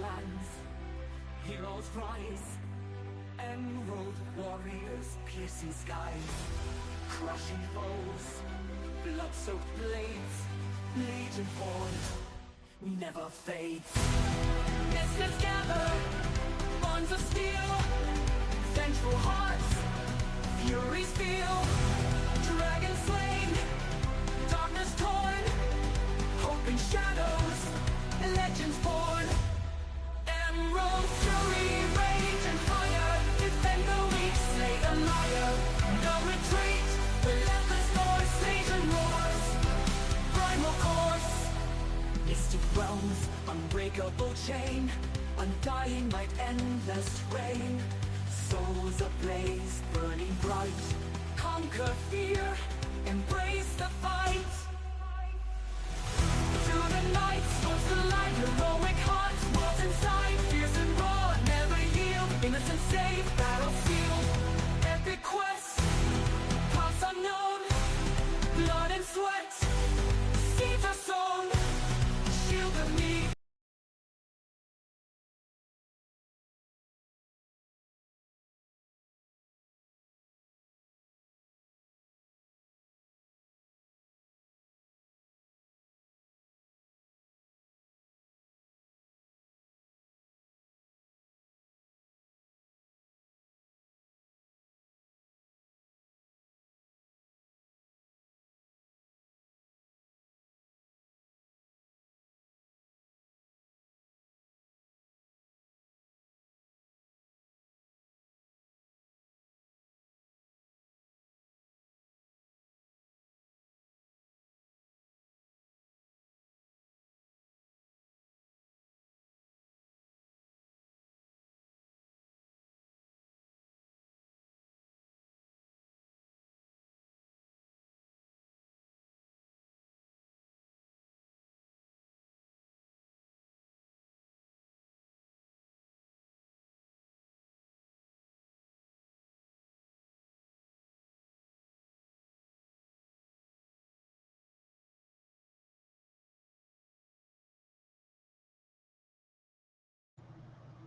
lands, heroes rise, emerald warriors piercing skies, crushing foes, blood-soaked blades, legion born, never fades. Mystics gather, bonds of steel, vengeful hearts, furies feel, dragons slain, darkness torn, hope in shadows, legends born. Emerald fury, rage and fire, defend the weak, slay the liar. No retreat, relentless force, Asian roars, primal course. Mystic realms, unbreakable chain, undying light, endless reign. Souls ablaze, burning bright, conquer fear, embrace the fight. Through the night, swords to light, heroic hearts, worlds inside, fierce and raw, never yield, innocent safe, battlefield, epic quest, paths unknown, blood and sweat, seeds are sown, shield of me.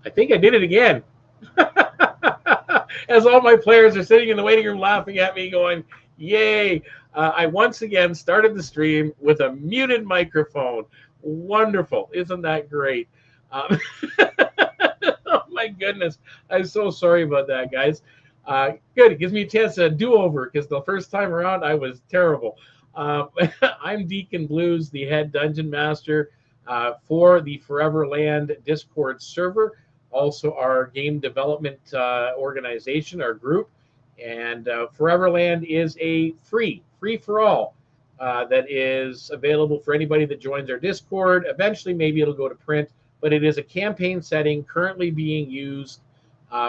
I think I did it again. As all my players are sitting in the waiting room laughing at me going, yay. I once again started the stream with a muted microphone. Wonderful. Isn't that great? Oh my goodness. I'm so sorry about that, guys. Good. It gives me a chance to do-over because the first time around I was terrible. I'm Deacon Blues, the head dungeon master for the Foreverland Discord server. Also our game development organization, our group. And Foreverland is a free for all that is available for anybody that joins our Discord. Eventually, maybe it'll go to print, but it is a campaign setting currently being used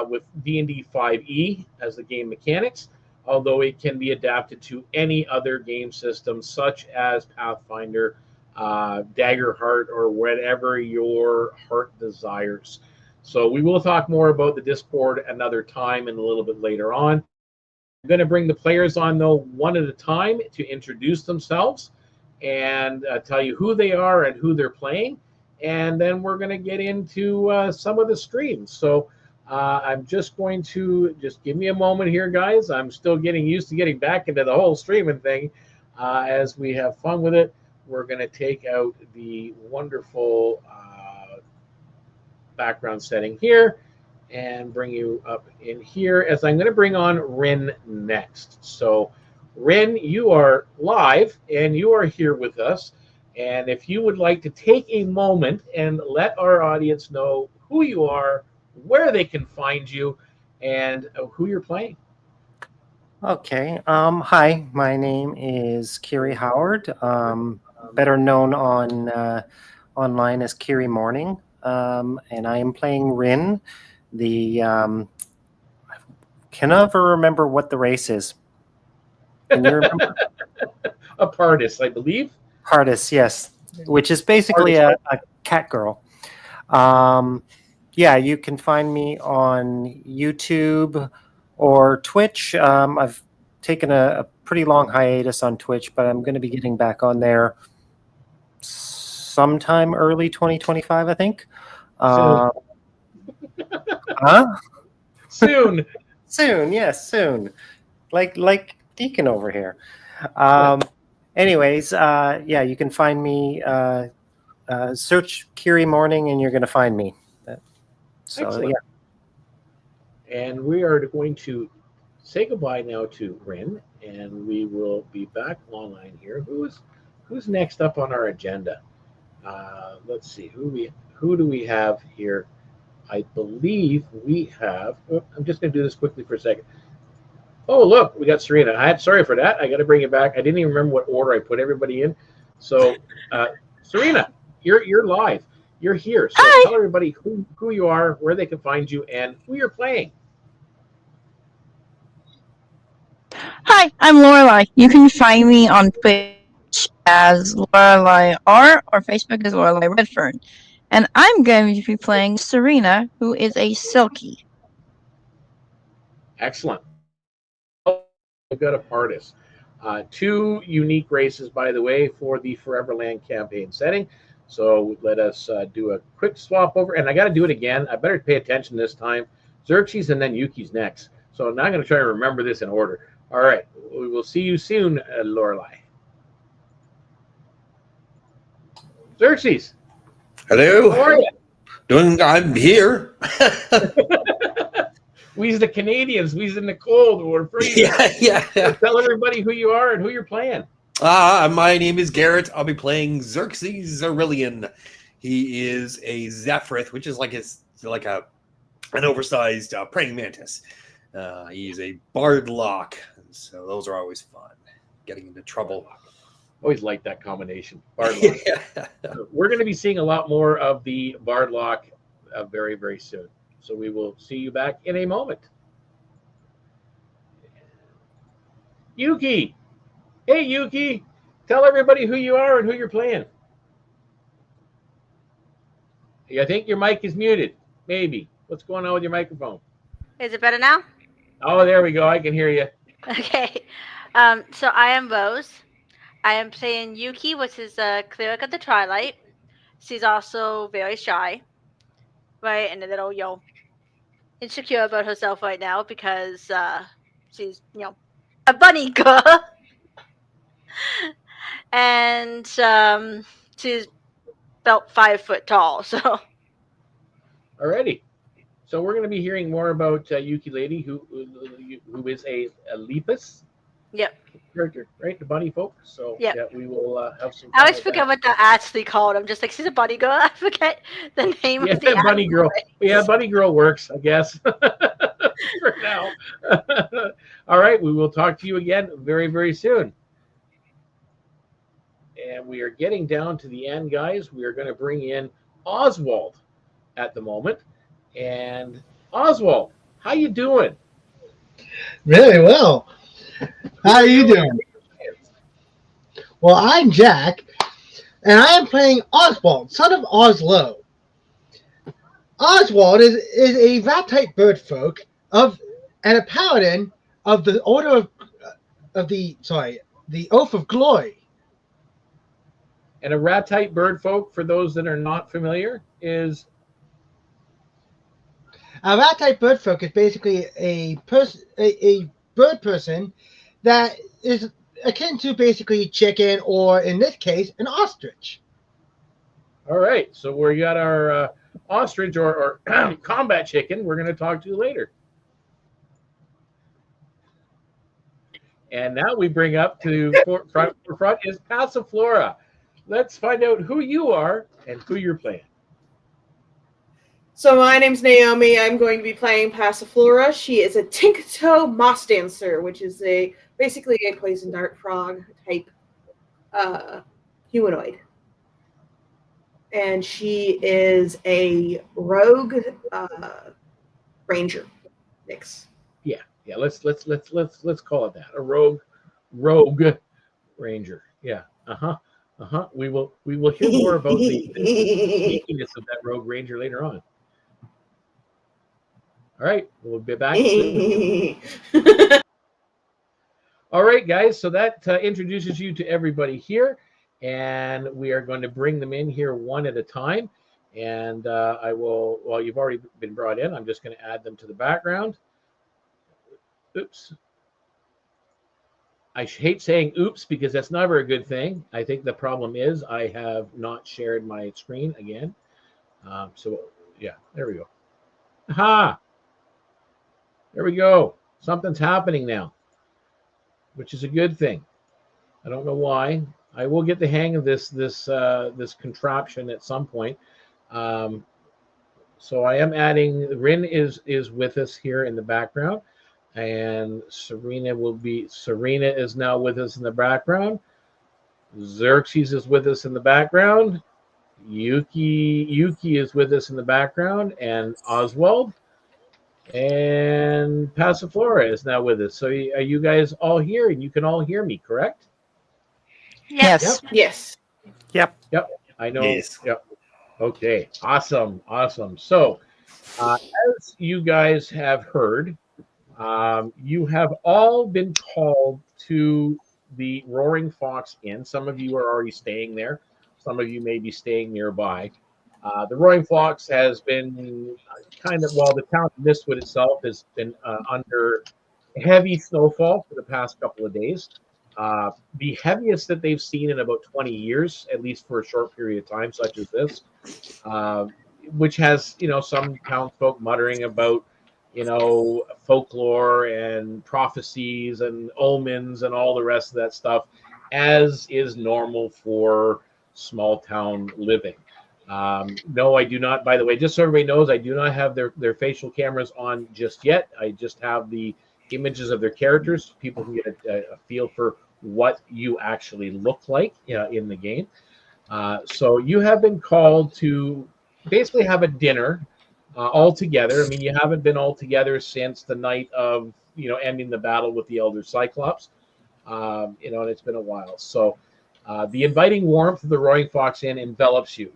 with D&D 5e as the game mechanics, although it can be adapted to any other game system such as Pathfinder, Daggerheart, or whatever your heart desires. So we will talk more about the Discord another time and a little bit later on. I'm going to bring the players on, though, one at a time to introduce themselves and tell you who they are and who they're playing. And then we're going to get into some of the streams. So I'm just going to give me a moment here, guys. I'm still getting used to getting back into the whole streaming thing. As we have fun with it, we're going to take out the wonderful background setting here and bring you up in here, as I'm going to bring on Rin next. So Rin, you are live and you are here with us. And if you would like to take a moment and let our audience know who you are, where they can find you, and who you're playing. Okay. Hi, my name is Kiri Howard, better known on online as Kiri Morning. And I am playing Rin, the I can never remember what the race is. Can you remember? A Pardis, I believe. Pardis, yes, which is basically a cat girl. Yeah, you can find me on YouTube or Twitch. I've taken a pretty long hiatus on Twitch, but I'm going to be getting back on there sometime early 2025, I think. Uh, huh? Soon. Soon, yes, soon. Like Deacon over here. Um, anyways, yeah, you can find me. Search Kiri Morning, and you're going to find me. So Excellent. And we are going to say goodbye now to Rin, and we will be back online here. Who's next up on our agenda? Let's see who do we have here. I believe we have. Oh, I'm just going to do this quickly for a second. Oh, look, we got Serena. I'm sorry for that. I got to bring it back. I didn't even remember what order I put everybody in. So, Serena, you're live. You're here. So Hi. tell everybody who you are, where they can find you, and who you're playing. Hi, I'm Lorelai. You can find me on Twitch as Lorelai R or Facebook as Lorelai Redfern. And I'm going to be playing Serena, who is a Silky. Excellent. We've got a Pardis. Two unique races, by the way, for the Foreverland campaign setting. So let us do a quick swap over. And I got to do it again. I better pay attention this time. Xerxes and then Yuki's next. So now I'm going to try to remember this in order. All right. We will see you soon, Lorelai. Xerxes. Hello. How are you? I'm here. We's the Canadians. We's in the cold. We're freezing. yeah. Tell everybody who you are and who you're playing. My name is Garrett. I'll be playing Xerxes Aurelian. He is a Zephrith, which is like an oversized praying mantis. He's a Bardlock, so those are always fun. Getting into trouble. Always like that combination. Bardlock. We're going to be seeing a lot more of the Bardlock very, very soon. So we will see you back in a moment. Yuki. Hey, Yuki. Tell everybody who you are and who you're playing. I think your mic is muted. Maybe. What's going on with your microphone? Is it better now? Oh, there we go. I can hear you. Okay. So I am Rose. I am playing Yuki, which is a cleric of the Twilight. She's also very shy, right? And a little, insecure about herself right now because she's, a bunny girl. And she's about 5 foot tall, so. Alrighty. So we're going to be hearing more about Yuki Lady, who is a Lepus character, right? The bunny folk. So yeah, we will have some. I always forget what they're actually called. I'm just like, she's a bunny girl. I forget the name of the bunny girl. Yeah, bunny girl works, I guess, for now. All right, we will talk to you again very, very soon. And we are getting down to the end, guys. We are going to bring in Oswald at the moment. And Oswald, how you doing? Really well. How are you doing? Well, I'm Jack, and I am playing Oswald, son of Oslo. Oswald is a rat-type bird folk and a paladin of the Order of the Oath of Glory. And a rat-type bird folk, for those that are not familiar, is a rat-type bird folk is basically a bird person that is akin to basically chicken, or in this case, an ostrich. All right. So we got our ostrich or combat chicken. We're going to talk to you later. And now we bring up to front is Passiflora. Let's find out who you are and who you're playing. So my name's Naomi. I'm going to be playing Passiflora. She is a Tinkto Moss Dancer, which is basically a poison dart frog type humanoid. And she is a rogue ranger mix. Yeah. Let's call it that. A rogue ranger. Yeah. We will hear more about the sneakiness of that rogue ranger later on. All right, we'll be back soon. All right, guys, so that introduces you to everybody here, and we are going to bring them in here one at a time. And I will, well, you've already been brought in. I'm just going to add them to the background. Oops. I hate saying oops because that's never a good thing. I think the problem is I have not shared my screen again. So, yeah, there we go. Aha! There we go. Something's happening now, which is a good thing. I don't know why. I will get the hang of this contraption at some point. So I am adding. Rin is with us here in the background, and Serena is now with us in the background. Xerxes is with us in the background. Yuki is with us in the background, and Oswald and Passiflora is now with us. So are you guys all here, and you can all hear me, correct? Yes. Yes. Yep. Yep. I know. Yes. Yep. Okay. Awesome. So, as you guys have heard, you have all been called to the Roaring Fox Inn. Some of you are already staying there. Some of you may be staying nearby. The Roaring Fox has been the town of Mistwood itself has been under heavy snowfall for the past couple of days. The heaviest that they've seen in about 20 years, at least for a short period of time, such as this, which has, some townsfolk muttering about, folklore and prophecies and omens and all the rest of that stuff, as is normal for small town living. No, I do not, by the way, just so everybody knows, I do not have their facial cameras on just yet. I just have the images of their characters so people can get a feel for what you actually look like in the game. So you have been called to basically have a dinner all together. I mean, you haven't been all together since the night of, ending the battle with the Elder Cyclops, and it's been a while. So the inviting warmth of the Roaring Fox Inn envelops you.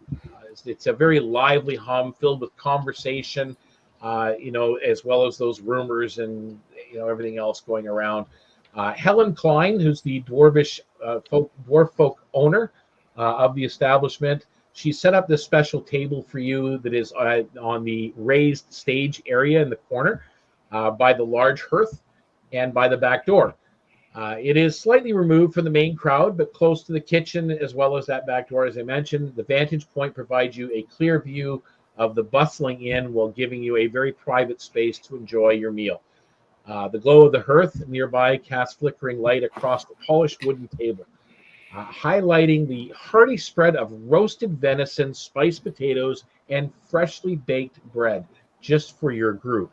It's a very lively hum filled with conversation, as well as those rumors and, everything else going around. Helen Klein, who's the dwarf folk owner of the establishment, she set up this special table for you that is on the raised stage area in the corner by the large hearth and by the back door. It is slightly removed from the main crowd, but close to the kitchen as well as that back door. As I mentioned, the vantage point provides you a clear view of the bustling inn while giving you a very private space to enjoy your meal. The glow of the hearth nearby casts flickering light across the polished wooden table, highlighting the hearty spread of roasted venison, spiced potatoes, and freshly baked bread just for your group.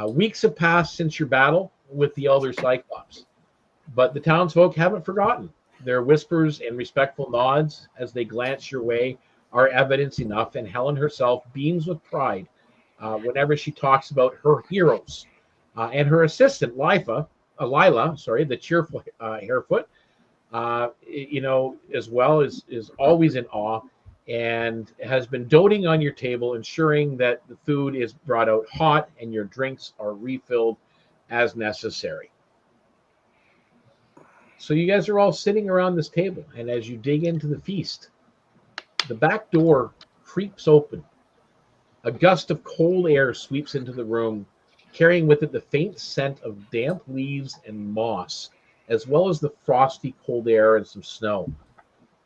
Weeks have passed since your battle with the Elder Cyclops, but the townsfolk haven't forgotten. Their whispers and respectful nods as they glance your way are evidence enough, and Helen herself beams with pride whenever she talks about her heroes. And her assistant, Lila, the cheerful Harefoot, as well is always in awe and has been doting on your table, ensuring that the food is brought out hot and your drinks are refilled as necessary. So you guys are all sitting around this table, and as you dig into the feast, the back door creeps open. A gust of cold air sweeps into the room, carrying with it the faint scent of damp leaves and moss, as well as the frosty cold air and some snow.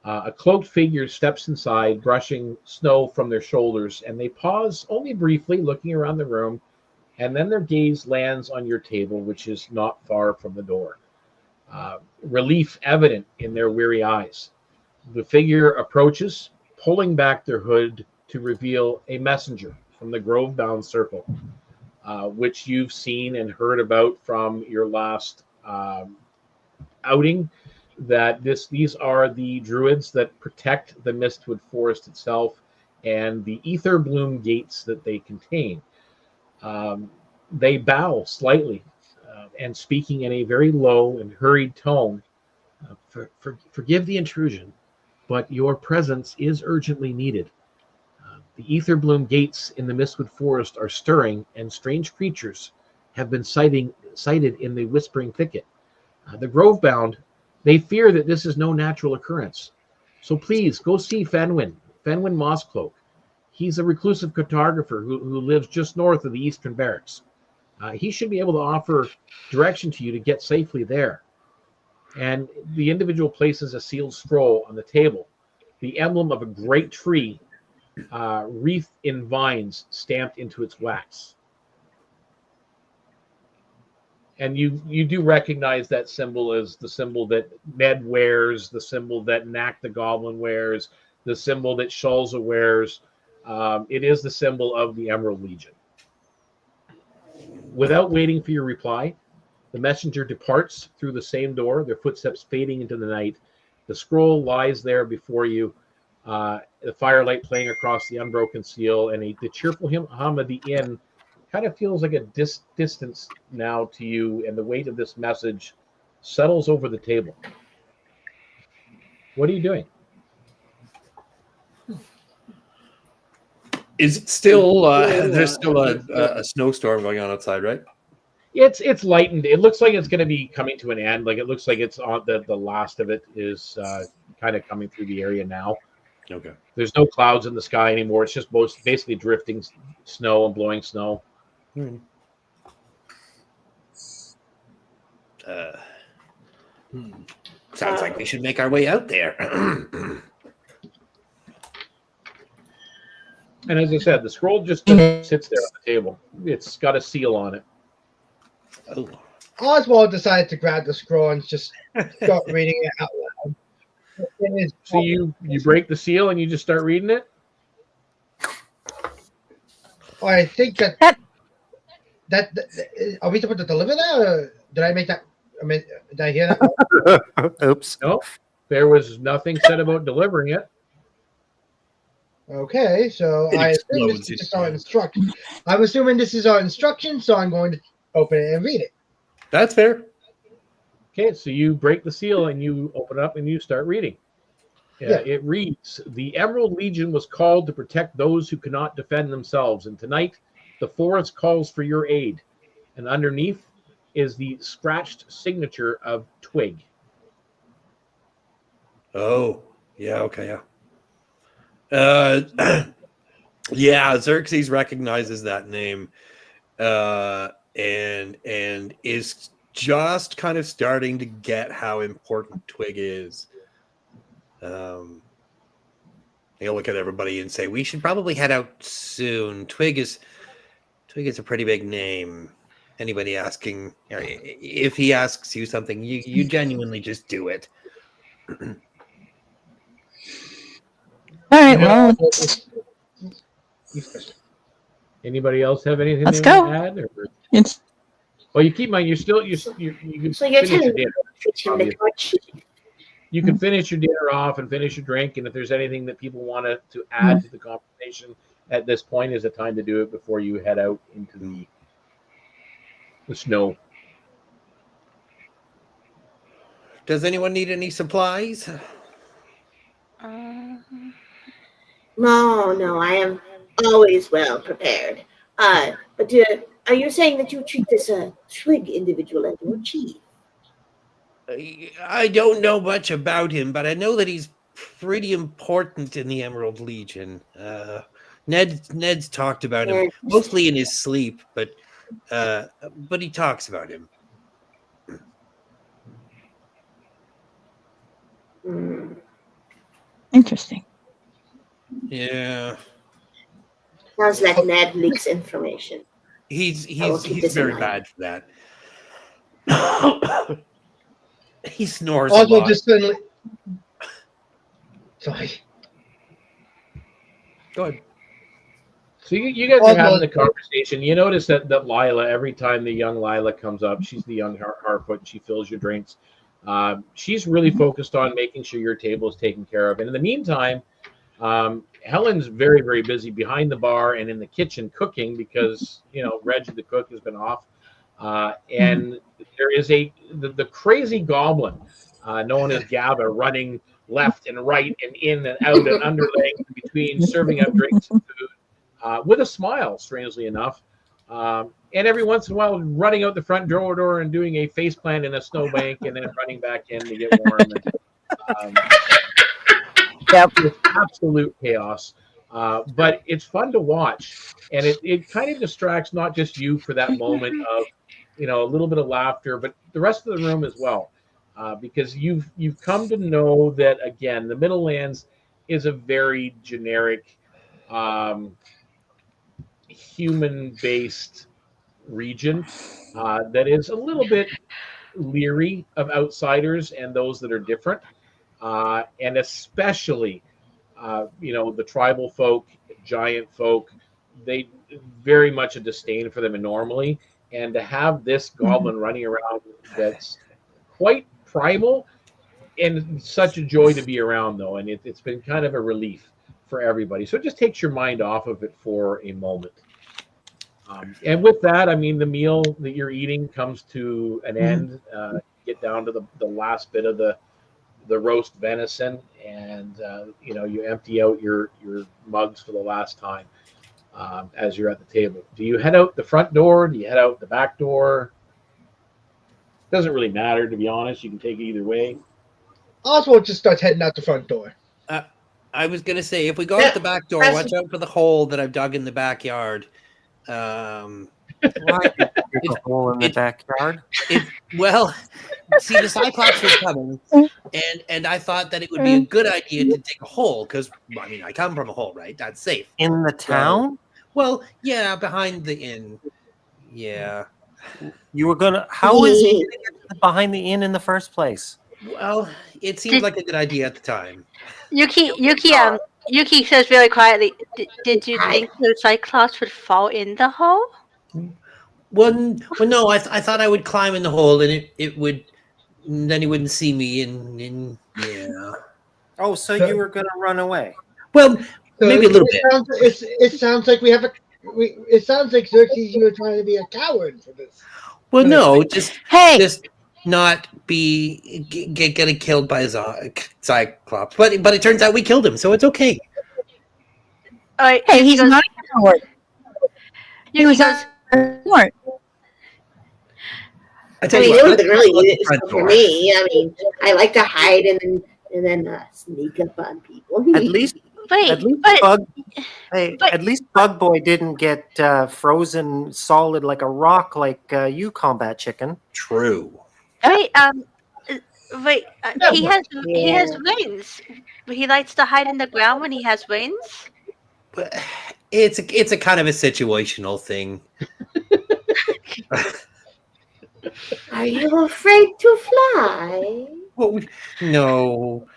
A cloaked figure steps inside, brushing snow from their shoulders, and they pause only briefly, looking around the room, and then their gaze lands on your table, which is not far from the door. Relief evident in their weary eyes. The figure approaches, pulling back their hood to reveal a messenger from the Grove-bound Circle, which you've seen and heard about from your last outing, that these are the druids that protect the Mistwood Forest itself and the Etherbloom gates that they contain. They bow slightly and speaking in a very low and hurried tone, forgive the intrusion, but your presence is urgently needed. The Etherbloom gates in the Mistwood Forest are stirring, and strange creatures have been sighted in the Whispering Thicket. The Grove-bound, they fear that this is no natural occurrence. So please, go see Fenwin Fenwin Mosscloak. He's a reclusive cartographer who lives just north of the Eastern Barracks. He should be able to offer direction to you to get safely there. And the individual places a sealed scroll on the table, the emblem of a great tree wreathed in vines stamped into its wax. And you do recognize that symbol as the symbol that Ned wears, the symbol that Knack the Goblin wears, the symbol that Shulza wears. It is the symbol of the Emerald Legion. Without waiting for your reply, the messenger departs through the same door, their footsteps fading into the night. The scroll lies there before you, the firelight playing across the unbroken seal, and the cheerful hum of the inn kind of feels like a distance now to you, and the weight of this message settles over the table. What are you doing? Is it still? There's still a snowstorm going on outside, right? It's lightened. It looks like it's going to be coming to an end. Like it looks like it's on the last of it is kind of coming through the area now. Okay. There's no clouds in the sky anymore. It's just basically drifting snow and blowing snow. Sounds like we should make our way out there. And as I said, the scroll just sits there on the table. It's got a seal on it. Oh. Oswald decided to grab the scroll and just start reading it out loud. So you break the seal and you just start reading it? I think that are we supposed to deliver that, or did I make that? I mean, did I hear that? Oops. No, there was nothing said about delivering it. Okay, so I assume this is just our instruction. I'm assuming this is our instruction, so I'm going to open it and read it. That's fair. Okay, so you break the seal and you open it up and you start reading. Yeah. It reads, "The Emerald Legion was called to protect those who cannot defend themselves, and tonight the forest calls for your aid." And underneath is the scratched signature of Twig. Oh, yeah, okay, yeah. Yeah, Xerxes recognizes that name, and is just kind of starting to get how important Twig is. He'll look at everybody and say, "We should probably head out soon. Twig is a pretty big name. Anybody asking, if he asks you something, you genuinely just do it." All right, well, Anybody else have anything Let's they want go. to add? Or? it's Well, you keep in mind, you can So you're finish your telling me dinner. to him the torch. You can finish your dinner off and finish your drink, and if there's anything that people want to add to the conversation at this point, is the time to do it before you head out into the snow. Does anyone need any supplies? No, I am always well prepared. But are you saying that you treat this Twig individual as your chief? I don't know much about him, but I know that he's pretty important in the Emerald Legion. Ned's talked about him, mostly in his sleep, but he talks about him. interesting. Yeah, Sounds like Ned leaks information. he's will keep this in very mind. bad for that. He snores a Oswald lot. just suddenly. Sorry. Go ahead. So you guys are Oswald- having the conversation. You notice that Lila, every time the young Lila comes up, she's the young Harfoot, and she fills your drinks. She's really focused on making sure your table is taken care of. And in the meantime, Helen's very, very busy behind the bar and in the kitchen cooking because, Reggie the cook has been off. And there is the crazy goblin known as Gaba running left and right and in and out and underlaying between serving up drinks and food with a smile, strangely enough. And every once in a while running out the front door and doing a face plant in a snowbank and then running back in to get warm. And, Yep. It's absolute chaos. But it's fun to watch, and it kind of distracts not just you for that moment of, a little bit of laughter, but the rest of the room as well, because you've come to know that again, the Middlelands is a very generic, human-based region that is a little bit leery of outsiders and those that are different, and especially the tribal folk, giant folk. They very much a disdain for them normally, and to have this goblin running around that's quite primal and such a joy to be around, though, and it's been kind of a relief for everybody. So it just takes your mind off of it for a moment. And with that, I mean, the meal that you're eating comes to an end. Get down to the last bit of the roast venison, and you empty out your mugs for the last time as you're at the table. Do you head out the front door? Do you head out the back door? Doesn't really matter, to be honest. You can take it either way. Oswald just starts heading out the front door. I was gonna say, if we go out the back door, watch out for the hole that I've dug in the backyard. Why? There's a hole in the backyard? Well, see, the Cyclops was coming, and I thought that it would be a good idea to dig a hole, because, I mean, I come from a hole, right? That's safe. In the town? Well, yeah, behind the inn. Yeah. You were gonna... How was he gonna get behind the inn in the first place? Well, it seemed like a good idea at the time. Yuki says very quietly, did you think the Cyclops would fall in the hole? Well, no, I thought I would climb in the hole, and it would, then he wouldn't see me, and yeah. Oh, so you were gonna run away? Well, maybe a little bit. It sounds like it sounds like Xerxes, you were trying to be a coward for this. Well, no, just not getting killed by a Cyclops. But it turns out we killed him, so it's okay. Hey, he's not a coward. He was smart. I tell I you mean, it what, would have been really useful front for door. me. I mean, I like to hide and then sneak up on people. At least Bug Boy didn't get frozen solid like a rock like you, Combat Chicken. True. Wait, he has wings. He likes to hide in the ground when he has wings. But it's a kind of a situational thing. Are you afraid to fly? Well, no.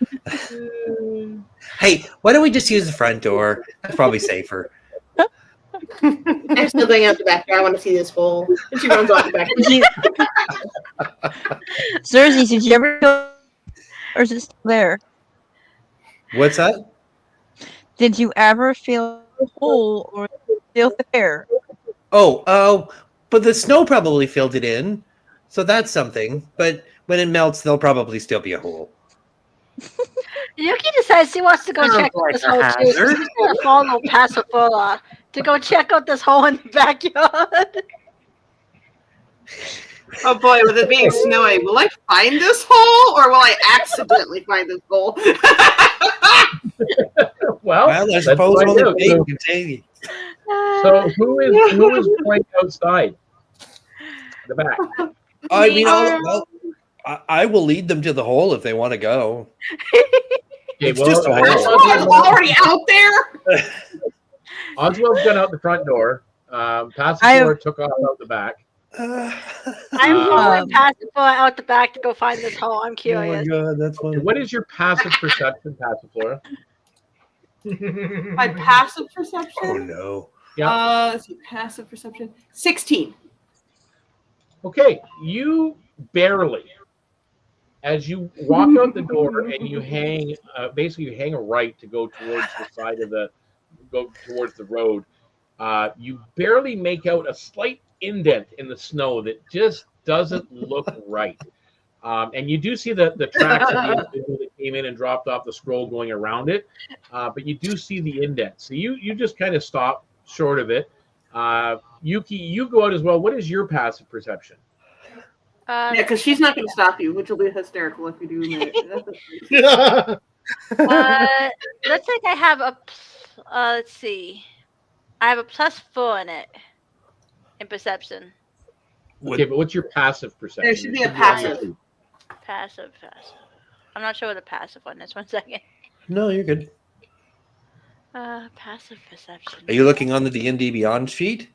Hey, why don't we just use the front door? That's probably safer. I'm still going out the back door. I want to see this hole. And she runs out the back door. Xerxes, did you ever go, or is it still there? What's that? Did you ever feel a hole or still there? Oh, but the snow probably filled it in, so that's something. But when it melts, there'll probably still be a hole. Yuki decides he wants to go check out this hole too. So he's going to follow Pasipula to go check out this hole in the backyard. Oh boy, with it being snowy, will I find this hole or will I accidentally find this hole? Well, I suppose only Dave can take it. So who is going outside the back? I mean, I will lead them to the hole if they want to go. Okay, It's just a hole. I'm already out there. Oswald's gone out the front door. Pastor took off out the back. I'm following Pasipula out the back to go find this hole. I'm Oh curious. my god, that's funny. What is your passive perception, Passiflora? My passive perception? Oh no. Yeah. Let's see, passive perception. 16. Okay, you barely, as you walk out the door and you hang, basically you hang a right to go towards the side of go towards the road. You barely make out a slight indent in the snow that just doesn't look right. And you do see the tracks of the individual that came in and dropped off the scroll going around it, but you do see the indent. So you just kind of stop short of it. Yuki, you go out as well. What is your passive perception? Yeah, because she's not going to stop you, which will be hysterical if you do that. Looks like I have a. Let's see. I have a +4 in it. In perception. Okay, but what's your passive perception? There should be a on passive. your- Passive. I'm not sure what a passive one is. 1 second. No, you're good. Passive perception. Are you looking on the D&D Beyond sheet?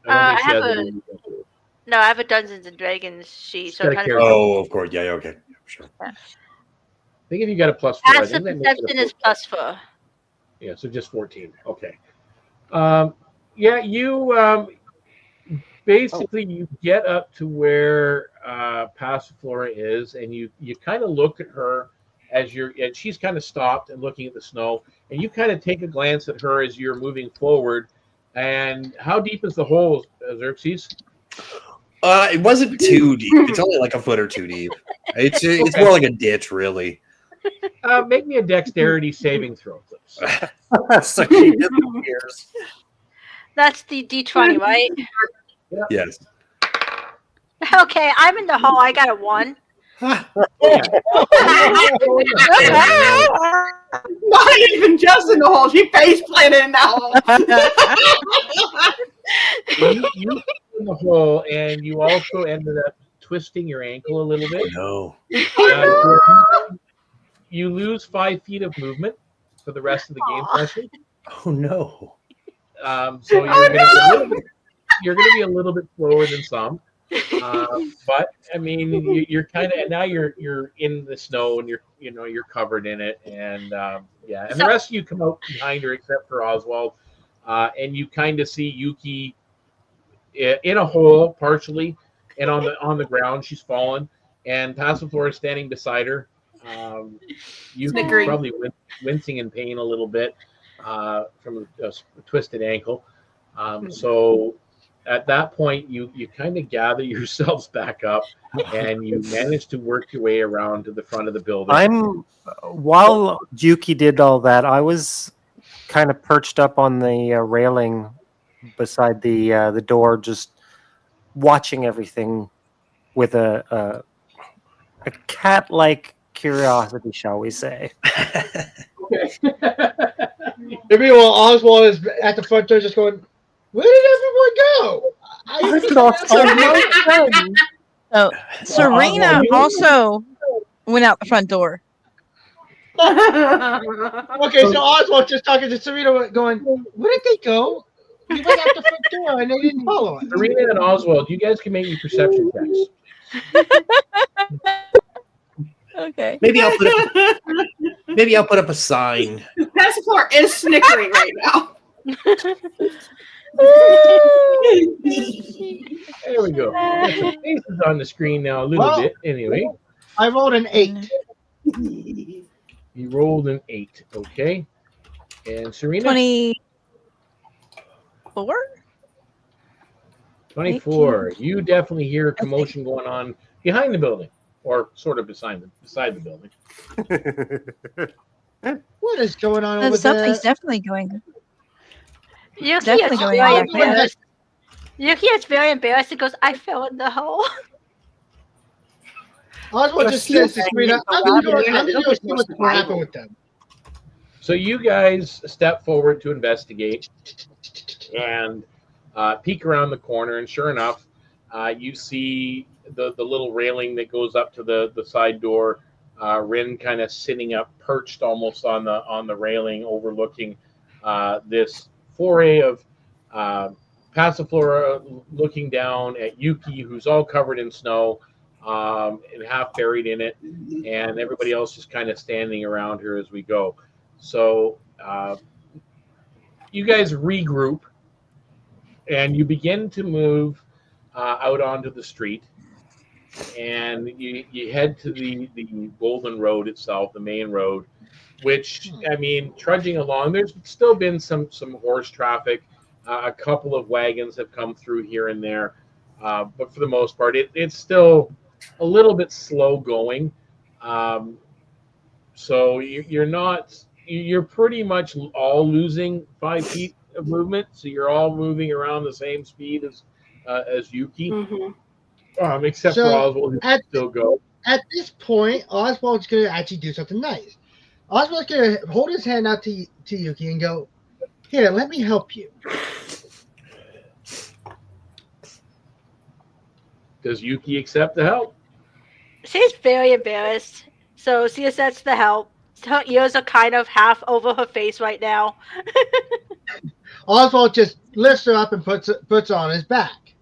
I don't think I she have has a- it. No, I have a Dungeons and Dragons sheet. So I'm Gotta trying carry to. Oh, of course. Yeah, okay. Sure. I think if you got a +4, I Passive think that makes it perception a is +4. Yeah, so just 14. Okay. Yeah, you basically you get up to where Passiflora is, and you kind of look at her as and she's kind of stopped and looking at the snow, and you kind of take a glance at her as you're moving forward. And how deep is the hole, Xerxes? It wasn't too deep. It's only like a foot or two deep. It's more like a ditch, really. Make me a dexterity saving throw, please. So she disappears. That's the D20, right? Yes. Okay, I'm in the hole. I got a 1. Not even just in the hole. She face planted in that hole. You in the hole, and you also ended up twisting your ankle a little bit. No. You lose 5 feet of movement for the rest of the game session. Oh no. So you're going to be a little bit slower than some. But I mean, you're kind of now you're in the snow and you're covered in it, and yeah, and the rest of you come out behind her except for Oswald, and you kind of see Yuki in a hole partially, and on the ground she's fallen, and Passiflora is standing beside her. Yuki's probably wincing in pain a little bit from a twisted ankle. So at that point, you kind of gather yourselves back up, and you manage to work your way around to the front of the building. While Yuki did all that, I was kind of perched up on the railing beside the door, just watching everything with a cat-like curiosity, shall we say? Okay. Maybe while Oswald is at the front door, just going, "Where did everyone go?" So Serena also went out the front door. Okay, so Oswald just talking to Serena, going, "Where did they go? We went out the front door and they didn't follow us." Serena and Oswald, you guys can make me perception checks. Okay. Maybe I'll put up a sign. Passiflora is snickering right now. There we go. Got some faces on the screen now a little bit. Anyway, I rolled an 8. you rolled an 8. Okay, and Serena 24. 24. You definitely hear a commotion going on behind the building, or sort of beside the building. What is going on over Something's there? definitely going. Yuki Definitely is going very on. embarrassed. Yuki is very embarrassed. He goes, "I fell in the hole." Oswald just says to Serena, "I'm going to go see what's going to happen with them." So you guys step forward to investigate and peek around the corner, and sure enough, you see the little railing that goes up to the side door. Rin kind of sitting up, perched almost on the railing, overlooking this foray of Passiflora, looking down at Yuki, who's all covered in snow and half buried in it, and everybody else just kind of standing around her as we go. So you guys regroup, and you begin to move out onto the street, and you head to the Golden Road itself, the main road, which, I mean, trudging along, there's still been some horse traffic. A couple of wagons have come through here and there, but for the most part, it's still a little bit slow going. So you're pretty much all losing 5 feet of movement. So you're all moving around the same speed as Yuki, except for Oswald, who can still go. At this point, Oswald's going to actually do something nice. Oswald's going to hold his hand out to Yuki and go, "Here, let me help you." Does Yuki accept the help? She's very embarrassed, so she accepts the help. Her ears are kind of half over her face right now. Oswald just lifts her up and puts her on his back.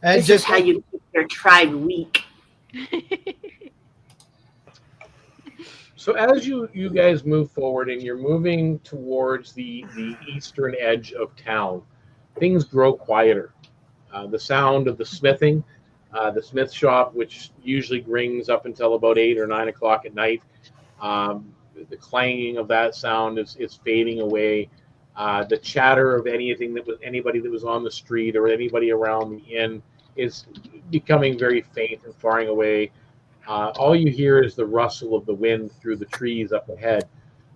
And This is how you keep your tribe weak. So as you guys move forward and you're moving towards the eastern edge of town, things grow quieter. The sound of the smithing, the smith shop, which usually rings up until about 8 or 9 o'clock at night, the clanging of that sound is fading away. The chatter of anybody that was on the street or anybody around the inn is becoming very faint and faring away. All you hear is the rustle of the wind through the trees up ahead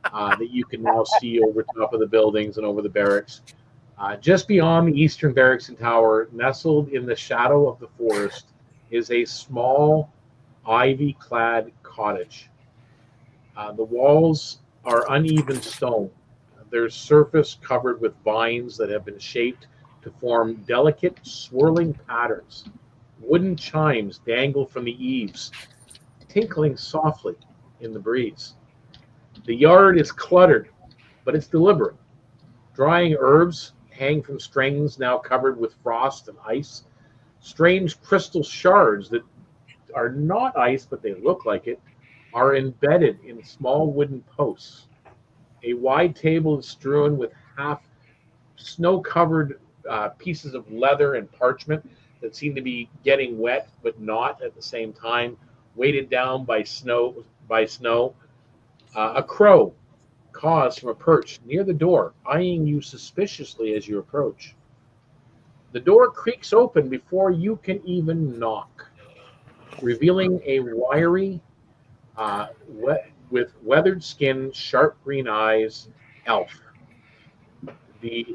that you can now see over top of the buildings and over the barracks. Just beyond the eastern barracks and tower, nestled in the shadow of the forest, is a small ivy-clad cottage. The walls are uneven stone. Their surface covered with vines that have been shaped to form delicate, swirling patterns. Wooden chimes dangle from the eaves, tinkling softly in the breeze. The yard is cluttered, but it's deliberate. Drying herbs hang from strings now covered with frost and ice. Strange crystal shards that are not ice, but they look like it, are embedded in small wooden posts. A wide table is strewn with half snow-covered pieces of leather and parchment that seem to be getting wet, but not at the same time, weighted down by snow. A crow caws from a perch near the door, eyeing you suspiciously as you approach. The door creaks open before you can even knock, revealing a wiry, with weathered skin, sharp green eyes, elf.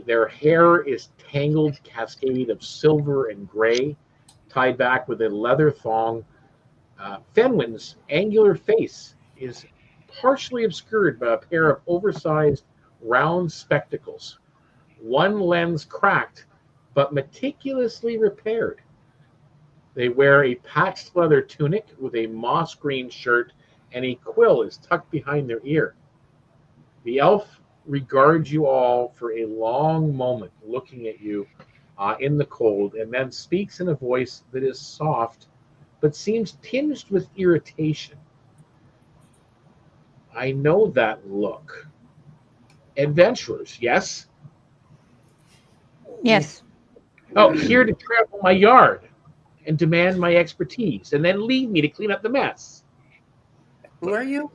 Their hair is tangled cascade of silver and gray, tied back with a leather thong. Fenwin's angular face is partially obscured by a pair of oversized round spectacles, one lens cracked but meticulously repaired. They wear a patched leather tunic with a moss green shirt, and a quill is tucked behind their ear. The elf regards you all for a long moment, looking at you in the cold, and then speaks in a voice that is soft but seems tinged with irritation. I know that look. Adventurers, yes? Yes. Oh, here to trample my yard and demand my expertise, and then leave me to clean up the mess. Who are you?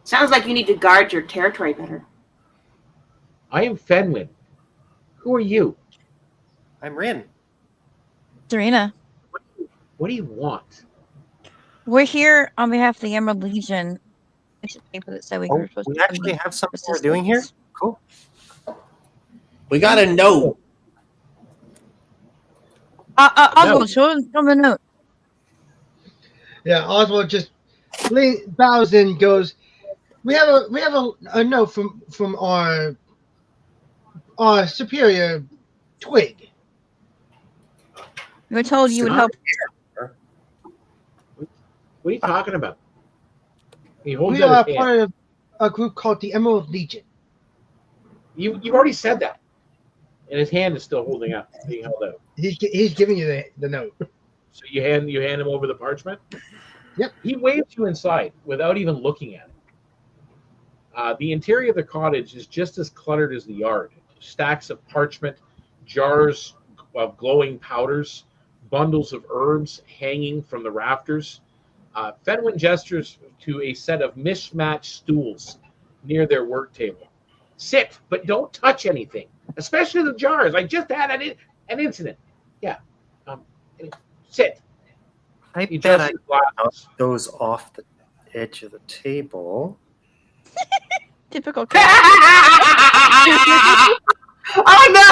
Sounds like you need to guard your territory better. I am Fenwin. Who are you? I'm Rin. Serena, What do you want? we're here on behalf of the Emerald Legion. It's a paper that said we were supposed We to actually have something we're doing here? Cool. We got a note. Oswald, show them the note. Yeah, Oswald just bows in and goes, we have a note from our superior Twig. We were told you would help. What are you talking about? He holds We out are his hand. part of a group called the Emerald Legion. You've already said that. And his hand is still holding up, being held out. He's giving you the note. So you hand him over the parchment? Yep. He waves you inside without even looking at it. The interior of the cottage is just as cluttered as the yard. Stacks of parchment, jars of glowing powders, bundles of herbs hanging from the rafters. Fenwin gestures to a set of mismatched stools near their work table. Sit, but don't touch anything, especially the jars. I just had an incident. Yeah. Sit. I He bet adjusts I his glasses. knocked those off the edge of the table. Typical. Oh no!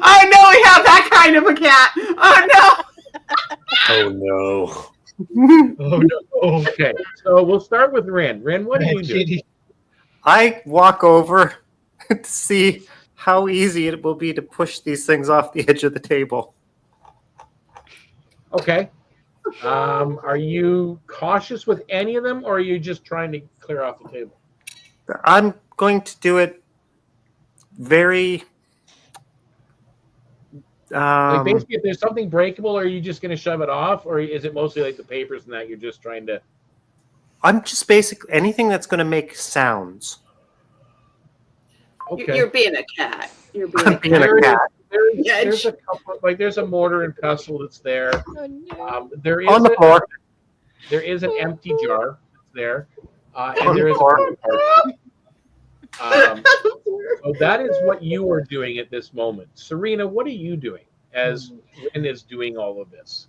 Oh no! We have that kind of a cat. Oh no! Oh no. Oh no! Okay, so we'll start with Ren. Ren, what are you doing? I walk over to see how easy it will be to push these things off the edge of the table. Okay. Are you cautious with any of them, or are you just trying to clear off the table? I'm going to do it very. Like basically, if there's something breakable, are you just going to shove it off, or is it mostly like the papers and that you're just trying to? I'm just basically anything that's going to make sounds. Okay. You're being a cat. You're being I'm a being cat. a cat. There's a couple, like there's a mortar and pestle that's there. There is On the floor. There is an empty jar that's there, On and there the is floor. so that is what you are doing at this moment. Serena, what are you doing as Ren is doing all of this?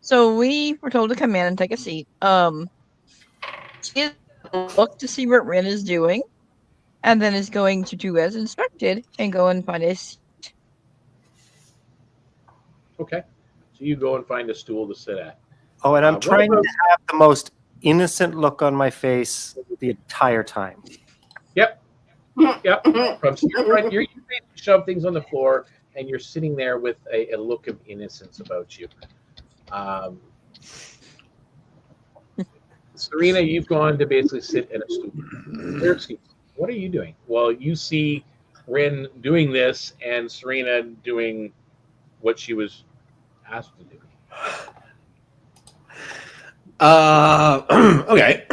So we were told to come in and take a seat. She is look to see what Rin is doing, and then is going to do as instructed and go and find a seat. Okay, so you go and find a stool to sit at. Oh, and I'm What trying about- to have the most innocent look on my face the entire time. Yep. From front, you shove things on the floor, and you're sitting there with a look of innocence about you. Serena, you've gone to basically sit in a stool. Xerxes, what are you doing? Well, you see Rin doing this, and Serena doing what she was asked to do. Okay.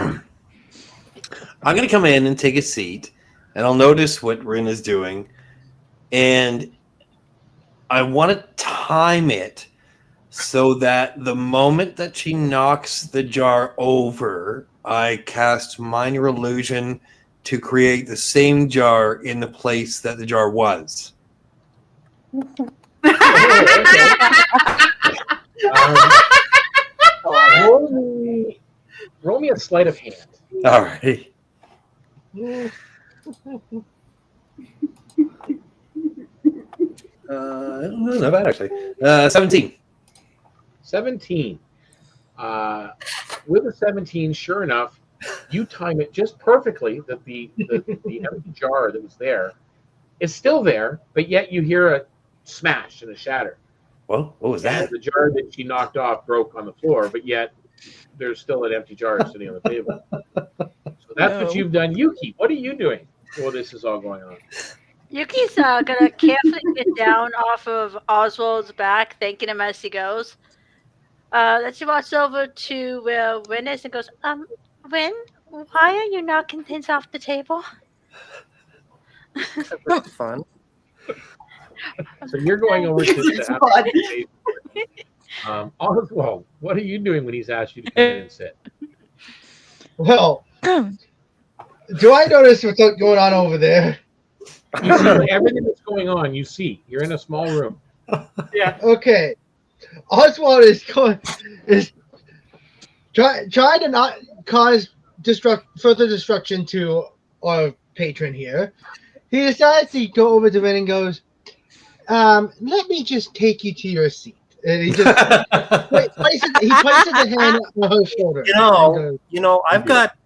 I'm going to come in and take a seat, and I'll notice what Rin is doing, and I want to time it so that the moment that she knocks the jar over, I cast Minor Illusion to create the same jar in the place that the jar was. Roll me a sleight of hand. All right. Not bad, actually. 17. 17. With a 17, sure enough, you time it just perfectly that the empty jar that was there is still there, but yet you hear a smash and a shatter. Well, what was that? And the jar that she knocked off broke on the floor, but yet there's still an empty jar sitting on the table. So that's what you've done. Yuki, what are you doing while this is all going on? Yuki's gonna carefully get down off of Oswald's back, thanking him as he goes. Then she walks over to where Rin is and goes, Rin, why are you knocking things off the table? That's fun. So you're going over to Oswald, what are you doing when he's asked you to come in and sit? Well, do I notice what's going on over there? You see everything that's going on. You see, you're in a small room. Yeah. Okay. Oswald is trying to not cause further destruction to our patron here. He decides to go over to Ren and goes, let me just take you to your seat. And he just places the hand on her shoulder. You know, I've got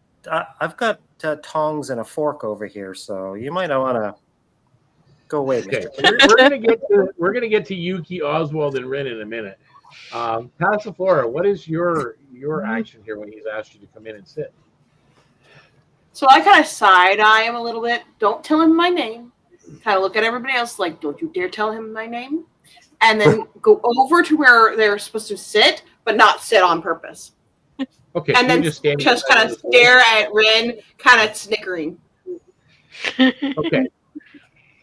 tongs and a fork over here, so you might not want to go away. Okay, Mr. we're gonna get to Yuki, Oswald, and Rin in a minute. Passiflora, what is your action here when he's asked you to come in and sit? So I kind of side-eye him a little bit. Don't tell him my name. Kind of look at everybody else like, don't you dare tell him my name. And then go over to where they're supposed to sit, but not sit on purpose. Okay, And so then you're just kind of stare at Rin, kind of snickering. Okay.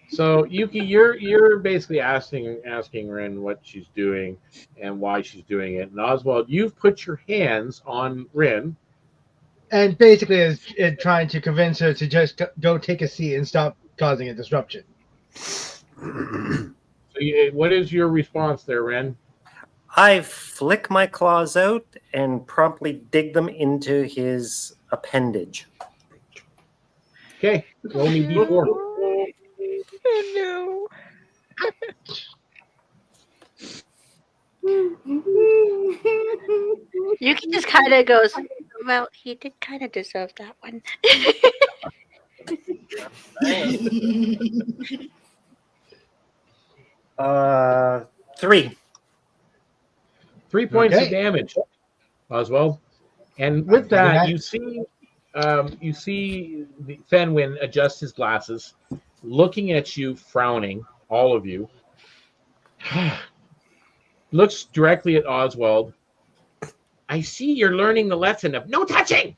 So Yuki, you're basically asking Rin what she's doing and why she's doing it. And Oswald, you've put your hands on Rin. And basically is trying to convince her to just go take a seat and stop causing a disruption. So what is your response there, Rin? I flick my claws out and promptly dig them into his appendage. Okay, roll me d4. Oh no. Yuki just kind of goes, well, he did kind of deserve that one. 3. 3 points of Okay. damage, Oswald. And with I'm that, gonna- you see the Fenwin adjust his glasses, looking at you, frowning, all of you. Looks directly at Oswald. I see you're learning the lesson of no touching.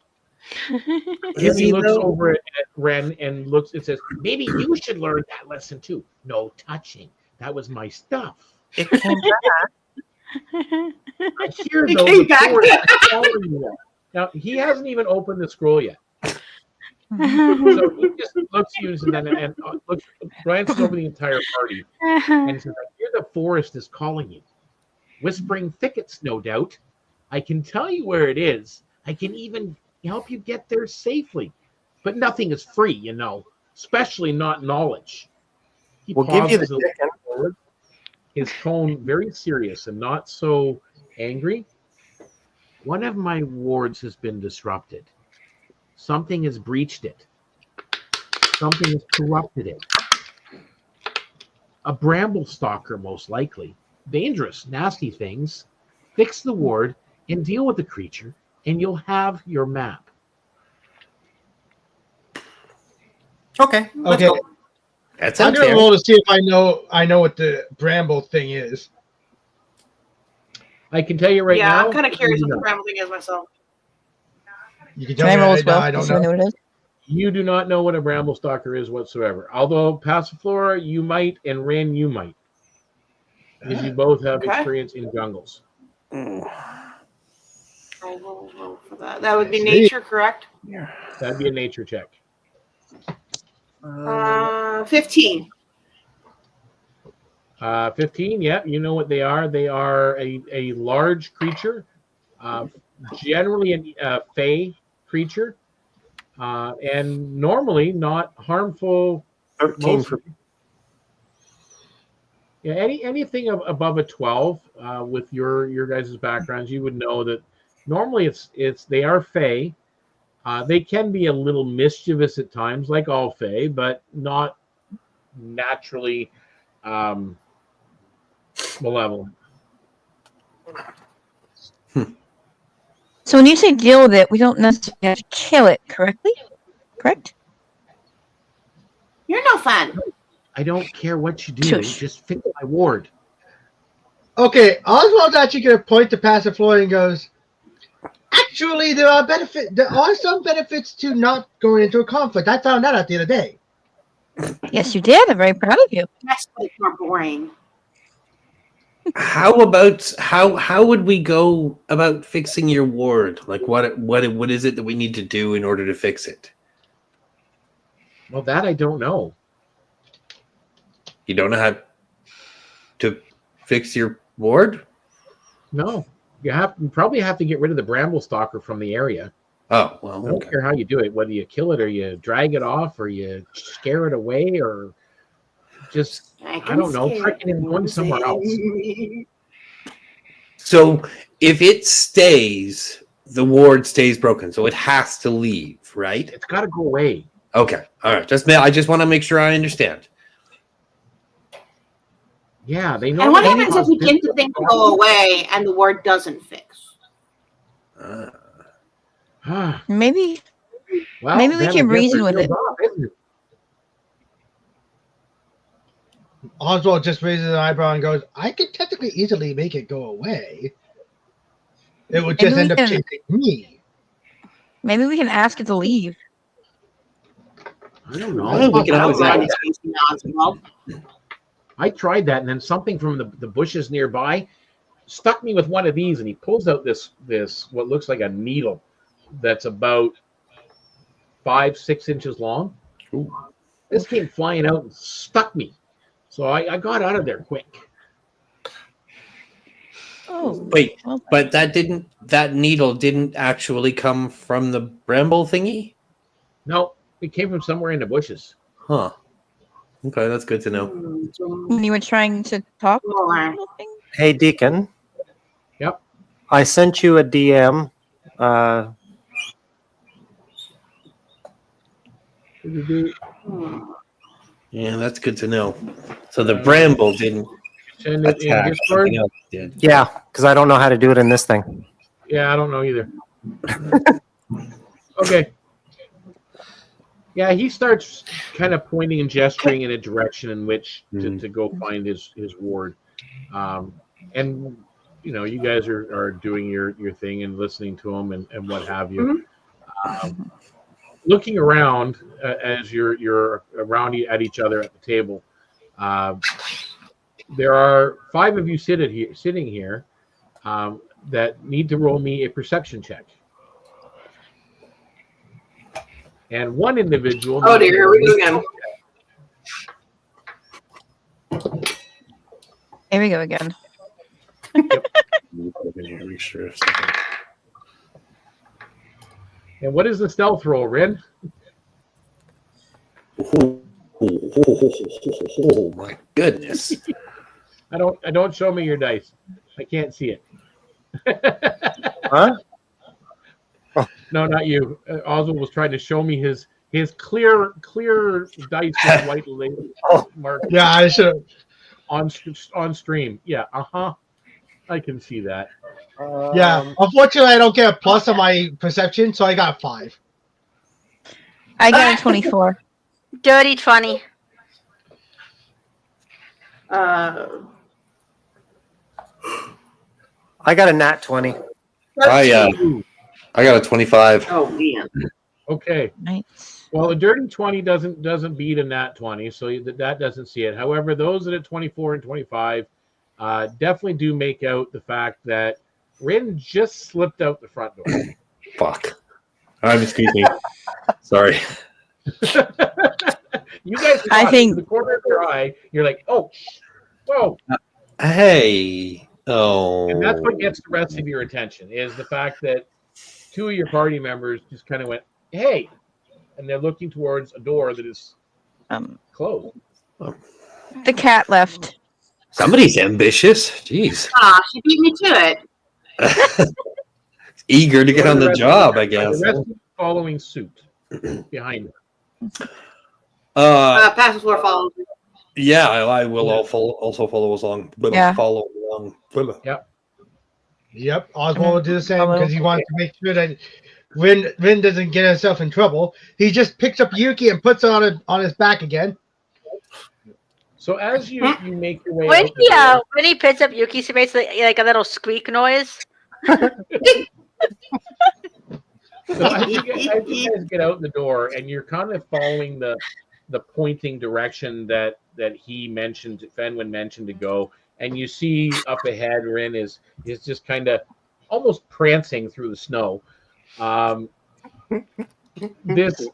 Is He he looks though? over at Ren and looks and says, maybe you should learn that lesson too. No touching. That was my stuff. It came back. I hear He though came the back. forest is calling you. Now he hasn't even opened the scroll yet. So he just looks at you and looks, glances over the entire party and he says, I hear the forest is calling you. Whispering Thickets, no doubt. I can tell you where it is. I can even help you get there safely. But nothing is free, you know, especially not knowledge. He We'll give you the pauses a little chicken. forward, his tone very serious and not so angry. One of my wards has been disrupted. Something has breached it. Something has corrupted it. A bramble stalker, most likely. Dangerous, nasty things. Fix the ward and deal with the creature, and you'll have your map. Okay. Let's Okay. go. That I'm sounds gonna fair. roll to see if I know what the bramble thing is. I can tell you right Yeah, now. I'm kind of curious you what do the not. Bramble thing is myself. You can Can tell I me roll right as now. well? I don't So I know know. what it is. You do not know what a bramble stalker is whatsoever. Although Passiflora, you might, and Ren, you might. Because you both have Okay. experience in jungles. I will roll for that. That would be See. nature, correct? That'd be a nature check. 15. 15, yeah, you know what they are. They are a large creature, generally a fey creature, and normally not harmful. 13 for Yeah, anything above a 12 with your guys' backgrounds, you would know that normally it's they are fey. They can be a little mischievous at times, like all fey, but not naturally malevolent. So when you say deal with it, we don't necessarily have to kill it, correctly? Correct? You're no fun. I don't care what you do, Shush. just fix my ward. Okay, Oswald's actually going to point to Passiflora and goes, actually, there are some benefits to not going into a conflict. I found that out the other day. Yes, you did. I'm very proud of you. That's like more boring. How about how would we go about fixing your ward? Like what is it that we need to do in order to fix it? Well, that I don't know. You don't know how to fix your ward? No, you probably have to get rid of the bramble stalker from the area. Oh, well, I don't okay. care how you do it, whether you kill it or you drag it off or you scare it away or just I don't know, trick it into going somewhere else. So if it stays, the ward stays broken, so it has to leave, right? It's got to go away. Okay, all right. I just want to make sure I understand. Yeah, they know. And what happens if we get the thing to go away and the ward doesn't fix? Maybe Well, maybe we then can I guess reason there's with no it. job, isn't it? Oswald just raises an eyebrow and goes, I could technically easily make it go away. It would just Maybe end we up can- chasing me. Maybe we can ask it to leave. I don't know. Well, we can always ask. I tried that, and then something from the bushes nearby stuck me with one of these, and he pulls out this what looks like a needle that's about 5-6 inches long. Ooh. This came flying out and stuck me, so I got out of there quick. Oh, Wait, well, but that needle didn't actually come from the bramble thingy? No, it came from somewhere in the bushes. Huh. Okay, that's good to know. when you were trying to talk. Hey, Deacon. Yep. I sent you a DM. Yeah, that's good to know. So the bramble didn't Send it in attack. Discord. Something else did. Yeah, because I don't know how to do it in this thing. Yeah, I don't know either. Okay. Yeah, he starts kind of pointing and gesturing in a direction in which to go find his ward. And, you know, you guys are doing your thing and listening to him and what have you. Looking around as you're around at each other at the table, there are 5 of you sitting here that need to roll me a perception check. And one individual. Oh dear, here we go again. Here we go again. And what is the stealth roll, Rin? Oh my goodness! Don't show me your dice. I can't see it. Huh? No, not you. Oswald was trying to show me his clear dice with white label mark. Yeah, I should. On stream. Yeah. I can see that. Yeah. Unfortunately, I don't get a plus on my perception, so I got 5. I got a 24. Dirty 20. I got a nat 20. I got a 25. Oh man. Okay. Nice. Well, a dirty 20 doesn't beat a nat 20, so that doesn't see it. However, those that at 24 and 25 definitely do make out the fact that Rin just slipped out the front door. Fuck. Excuse me. Sorry. You guys, I think the corner of your eye, you're like, oh, whoa. Hey. Oh. And that's what gets the rest of your attention is the fact that 2 of your party members just kind of went, hey, and they're looking towards a door that is closed. the cat left. Somebody's ambitious. Jeez. She beat me to it. Eager to get on the job, I guess. The rest is following suit behind her. Passive floor follows. Yeah, I will also follow along. Yeah. Follow along. Yep. Oswald will do the same because he wants to make sure that Rin doesn't get himself in trouble. He just picks up Yuki and puts it on his back again. So as you make your way When he picks up Yuki, he makes like a little squeak noise. So as you guys get out the door and you're kind of following the pointing direction that he mentioned, Fenwin mentioned to go, and you see up ahead Rin is just kind of almost prancing through the snow. This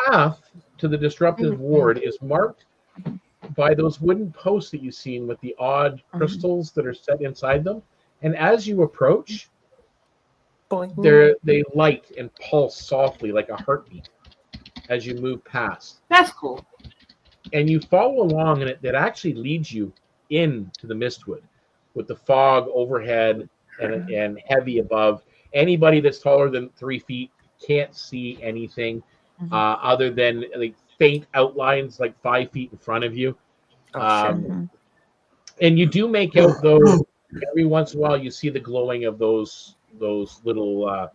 path to the disruptive ward is marked by those wooden posts that you've seen with the odd crystals that are set inside them. And as you approach, they light and pulse softly like a heartbeat as you move past. That's cool. And you follow along, and it actually leads you into the Mistwood with the fog overhead and heavy above. Anybody that's taller than 3 feet can't see anything other than like faint outlines like 5 feet in front of you. And you do make out, though, every once in a while you see the glowing of those little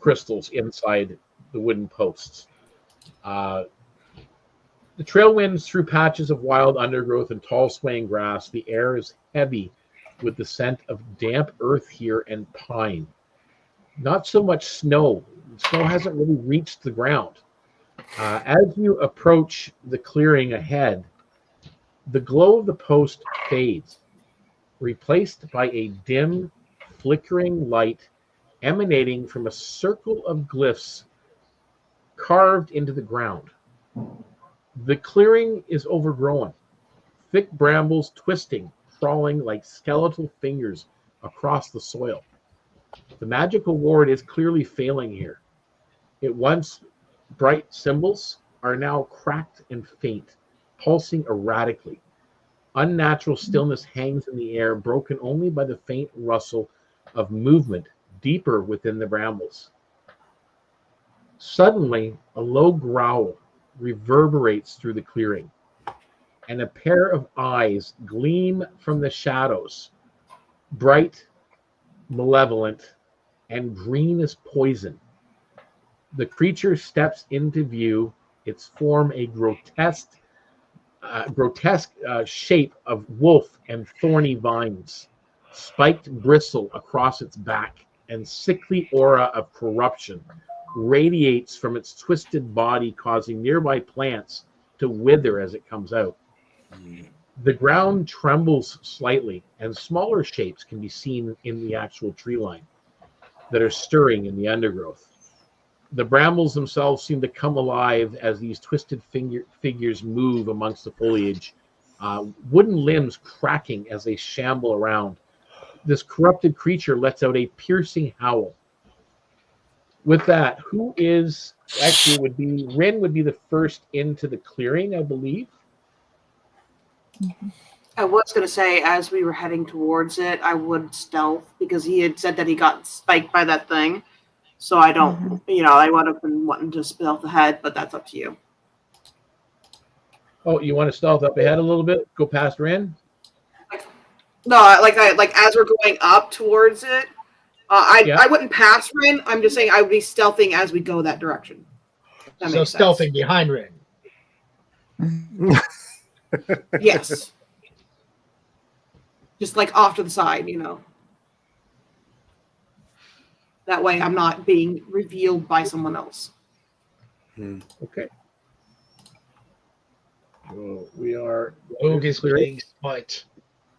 crystals inside the wooden posts. The trail winds through patches of wild undergrowth and tall swaying grass. The air is heavy with the scent of damp earth here and pine. Not so much snow. Snow hasn't really reached the ground. As you approach the clearing ahead, the glow of the post fades, replaced by a dim, flickering light emanating from a circle of glyphs carved into the ground. The clearing is overgrown, thick brambles twisting, crawling like skeletal fingers across the soil. The magical ward is clearly failing here. It once bright symbols are now cracked and faint, pulsing erratically. Unnatural stillness hangs in the air, broken only by the faint rustle of movement deeper within the brambles. Suddenly, a low growl reverberates through the clearing, and a pair of eyes gleam from the shadows, bright, malevolent, and green as poison. The creature steps into view, its form a grotesque shape of wolf and thorny vines, spiked bristle across its back, and sickly aura of corruption radiates from its twisted body, causing nearby plants to wither as it comes out. The ground trembles slightly, and smaller shapes can be seen in the actual tree line that are stirring in the undergrowth. The brambles themselves seem to come alive as these twisted figures move amongst the foliage, wooden limbs cracking as they shamble around. This corrupted creature lets out a piercing howl. With that, who is actually Rin would be the first into the clearing, I believe. I was going to say, as we were heading towards it, I would stealth because he had said that he got spiked by that thing. So I don't, I would have been wanting to stealth ahead, but that's up to you. Oh, you want to stealth up ahead a little bit? Go past Rin? No, like as we're going up towards it, I wouldn't pass Rin. I'm just saying I would be stealthing as we go that direction. That So makes stealthing sense. behind Rin. Yes. Just like off to the side, That way I'm not being revealed by someone else. Okay. So we are Rogue is playing smite.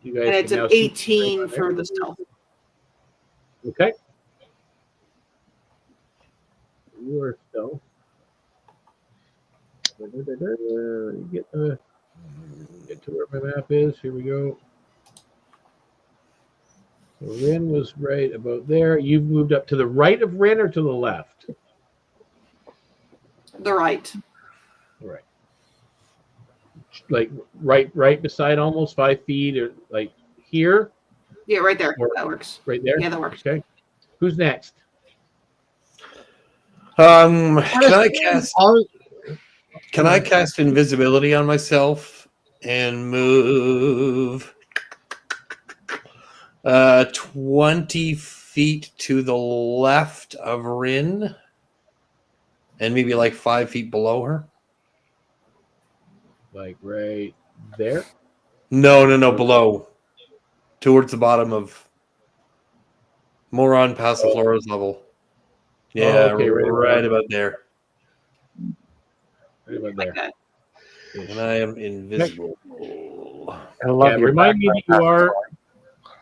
You guys And it's can an now see 18 for the stealth. Okay. You are stealth. Get to where my map is. Here we go. So Rin was right about there. You've moved up to the right of Rin or to the left? The right. Right. Like right beside almost 5 feet or like here? Yeah, right there. Or That works. right there? Yeah, that works. Okay. Who's next? Can I cast invisibility on myself and move 20 feet to the left of Rin and maybe like 5 feet below her? Like right there? No, below. Towards the bottom of more on Passiflora's level. Yeah, okay, right about there. Right about there. Okay. And I am invisible. I love Yeah, your remind me background. that you are.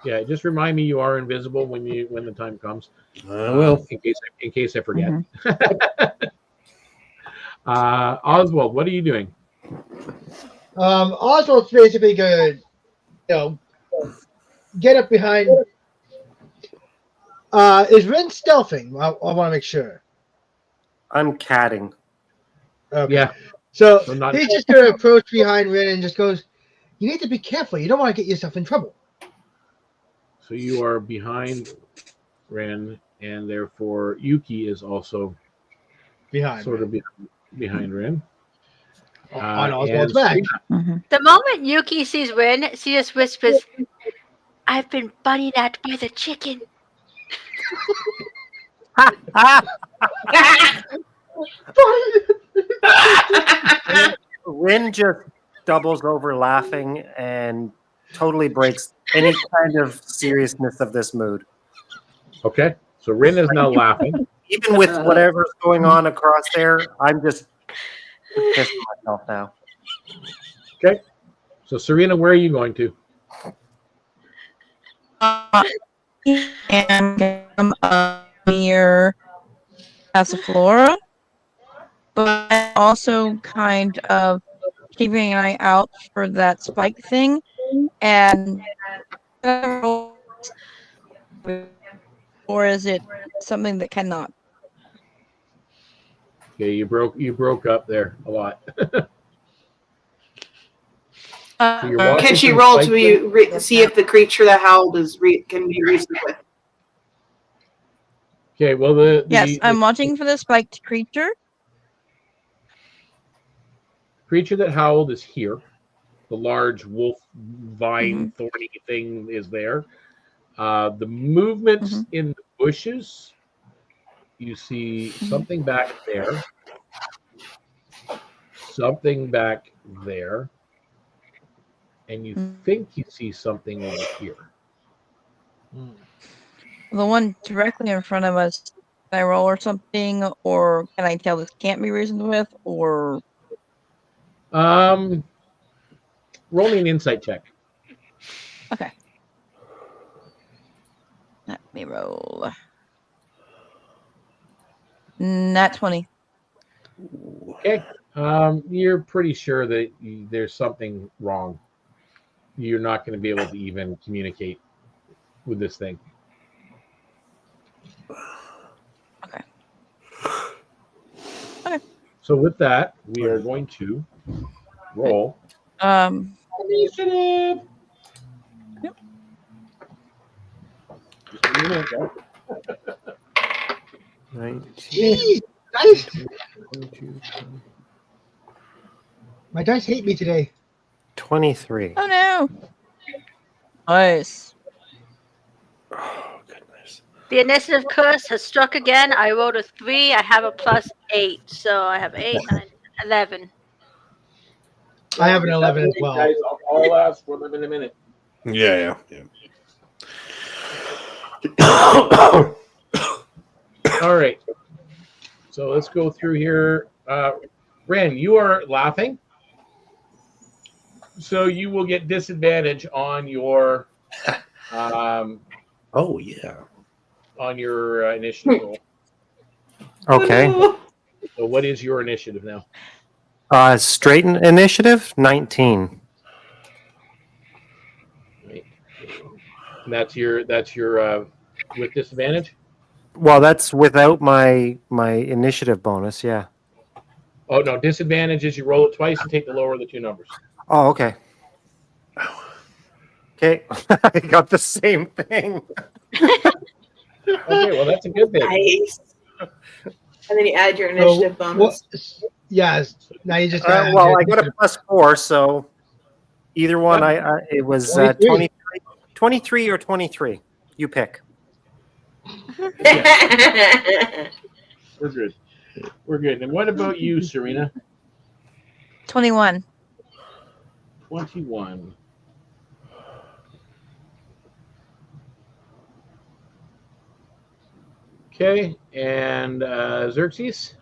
Yeah, just remind me you are invisible when the time comes. I will. In case I forget. Oswald, what are you doing? Oswald's basically gonna, get up behind. Is Rin stealthing? I want to make sure. I'm catting. Okay. Yeah. So not- he's just gonna approach behind Rin and just goes, "You need to be careful. You don't want to get yourself in trouble." So you are behind Ren, and therefore Yuki is also Behind. sort of behind Ren. On Oswald's back. The moment Yuki sees Rin, she just whispers, "I've been bunnied at by the chicken." Rin just doubles over laughing and totally breaks any kind of seriousness of this mood. Okay, so Rin is now laughing. Even with whatever's going on across there, I'm just pissing myself now. Okay, so Serena, where are you going to? And near Passiflora, but I'm also kind of keeping an eye out for that spike thing, and or is it something that cannot? Okay, you broke up there a lot. So you're walking Can she through roll spiked to see if the creature that howled can be reasoned with? Okay, well Yes, I'm watching for the spiked creature. creature that howled is here. The large wolf vine thorny thing is there. The movements in the bushes, you see something back there, something back there, and you think you see something over here. The one directly in front of us, can I roll or something, or can I tell this can't be reasoned with, or Roll me an insight check. okay. Let me roll. Nat 20. Okay. You're pretty sure that there's something wrong. You're not going to be able to even communicate with this thing. Okay. Okay. So with that, we are going to roll. Initiative. Yep. Just a minute, guys. 19. Dice. My dice hate me today. 23. Oh no. Nice. Oh, goodness. The initiative curse has struck again. I rolled a 3. I have a +8, so I have 8, 9, 11. I have an 11 as well. Guys, I'll ask for them in a minute. Yeah. All right. So let's go through here. Ren, you are laughing. So you will get disadvantage on your Oh, yeah. on your initiative roll. Okay. So what is your initiative now? Straight initiative, 19. Right. And that's your with disadvantage? Well, that's without my initiative bonus, yeah. Oh no, disadvantage is you roll it twice and take the lower of the two numbers. Oh, okay. Okay, I got the same thing. Okay, well that's a good thing. Nice. And then you add your initiative bonus. Yes. Now you just Well, I got a +4, so either one. It was 23 or 23. You pick. We're good. We're good. And what about you, Serena? 21. 21. Okay, and Xerxes?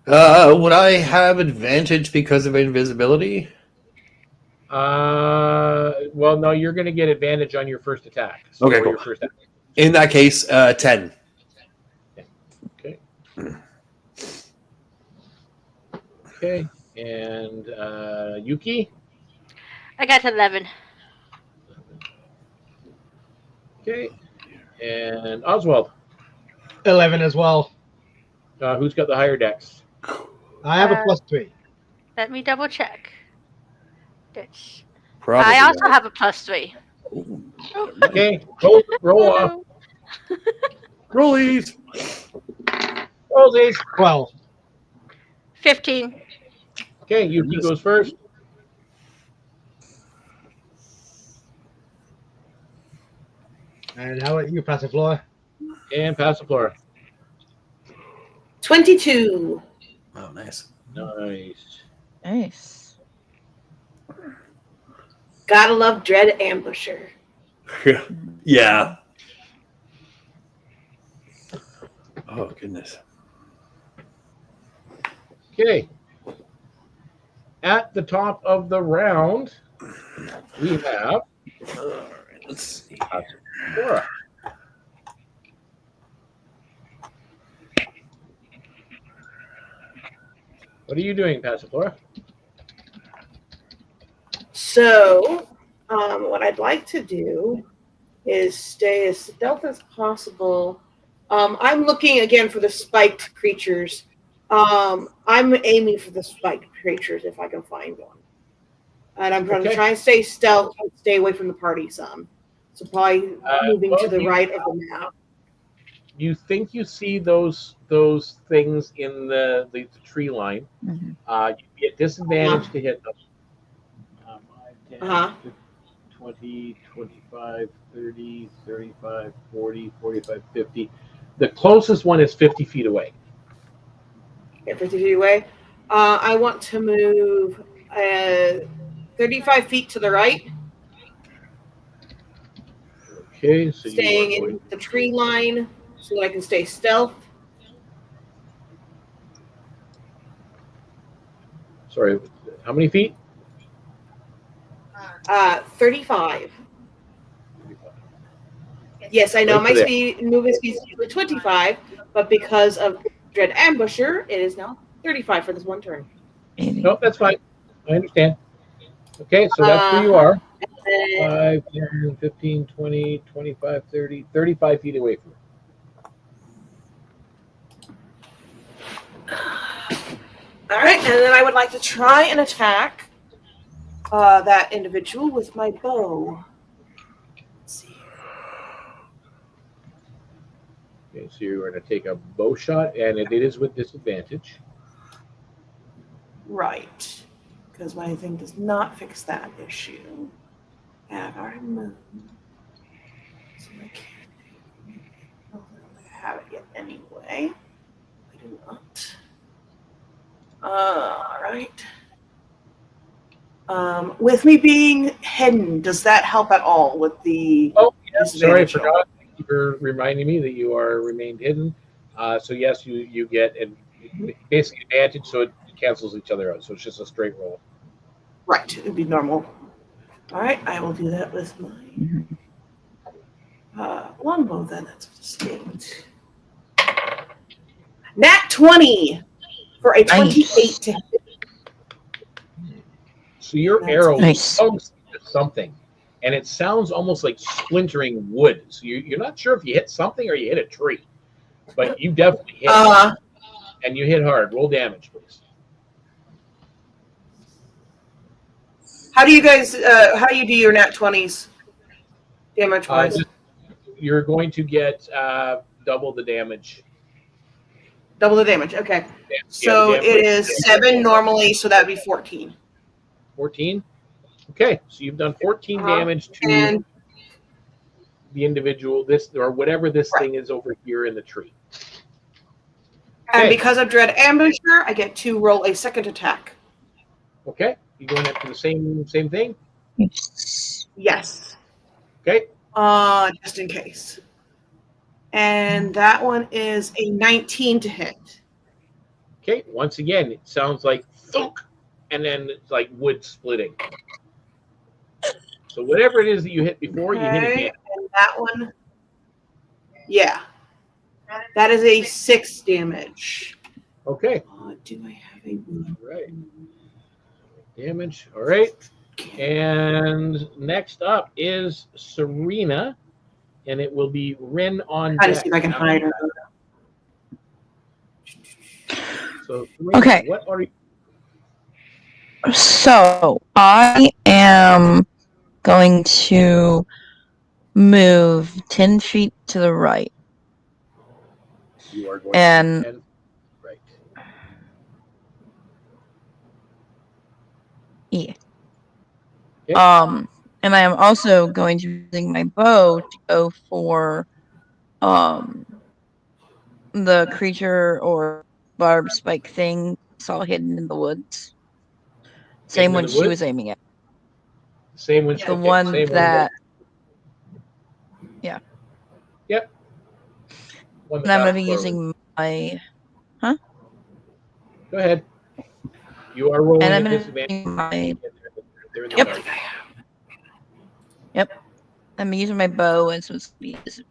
Would I have advantage because of invisibility? Well, no, you're going to get advantage on your first attack. So Okay, cool. Your first attack. In that case, 10. Okay. Okay, and Yuki? I got 11. Okay, and Oswald? 11 as well. Who's got the higher dex? I have a +3. Let me double check. That's... Probably. I also have a +3. Okay, roll off. Rollies. Rollies. 12. 15. Okay, Yuki goes first. And how about you, Passiflora? And Passiflora. 22. Oh, nice. Nice. Nice. Gotta love Dread Ambusher. Yeah. Oh, goodness. Okay. At the top of the round, we have Let's see. Laura. What are you doing, Passiflora? So, what I'd like to do is stay as stealth as possible. I'm looking again for the spiked creatures. I'm aiming for the spiked creatures if I can find one. And I'm going to Okay. try and stay stealth and stay away from the party some. So probably moving well, to the right of the map. You think you see those things in the tree line. Mhm. You get disadvantage to hit them. 5, 10, Uh-huh. 15, 20, 25, 30, 35, 40, 45, 50. The closest one is 50 feet away. Get 50 feet away. I want to move 35 feet to the right, Okay, so you are staying going. in the tree line so that I can stay stealth. Sorry, how many feet? 35. Yes, I know Right to there. moving speed is usually 25, but because of Dread Ambusher, it is now 35 for this one turn. Nope, that's fine. I understand. Okay, so that's where you are. And 5, 10, 15, 20, 25, 30, 35 feet away from it. all right, and then I would like to try and attack that individual with my bow. Let's see. Okay, so you're going to take a bow shot, and it is with disadvantage. Right, because my thing does not fix that issue. And I've already moved. So I can't. I don't really have it yet anyway. I do not. All right. With me being hidden, does that help at all with the Oh, yeah, sorry, I disadvantage? forgot. Thank you for reminding me that you are remained hidden. So yes, you get basically advantage, so it cancels each other out. So it's just a straight roll. Right, it would be normal. All right, I will do that with my longbow then. That's distinct. Nat 20 for a 28 to hit. So your That's arrow nice. pokes into something, and it sounds almost like splintering wood. So you're not sure if you hit something or you hit a tree, but you definitely hit, and you hit hard. Roll damage, please. How do you guys? How do you do your nat 20s? Damage wise. You're going to get double the damage. Double the damage. Okay. Yeah, So the damage it is 7 normally, so that would be 14. 14. Okay, so you've done 14 damage to And the individual, this or whatever this thing is over here in the tree. and Okay. because of Dread Ambusher, I get to roll a second attack. Okay, you going after the same thing? Yes. Okay. Just in case. And that one is a 19 to hit. Okay, once again, it sounds like thunk, and then it's like wood splitting. So whatever it is that you hit before, you hit again. And that one, yeah. That is a 6 damage. Okay. Do I have a Right. Damage. All right. And next up is Serena, and it will be Rin on Try to deck. see if I can hide her. So Serena, Okay. what are you? So I am going to move 10 feet to the right. You are going And to 10 right. yeah. Okay. And I am also going to be using my bow to go for the creature or barb spike thing saw hidden in the woods. Same Hidden in one the she woods? was aiming at. Same one. The Okay, one same that one. Yep. One and I'm that gonna be forward. using my Go ahead. You are rolling and I'm at gonna disadvantage. use my They're in the Yep. dark. Yep. I'm using my bow and so it's gonna be disadvantage.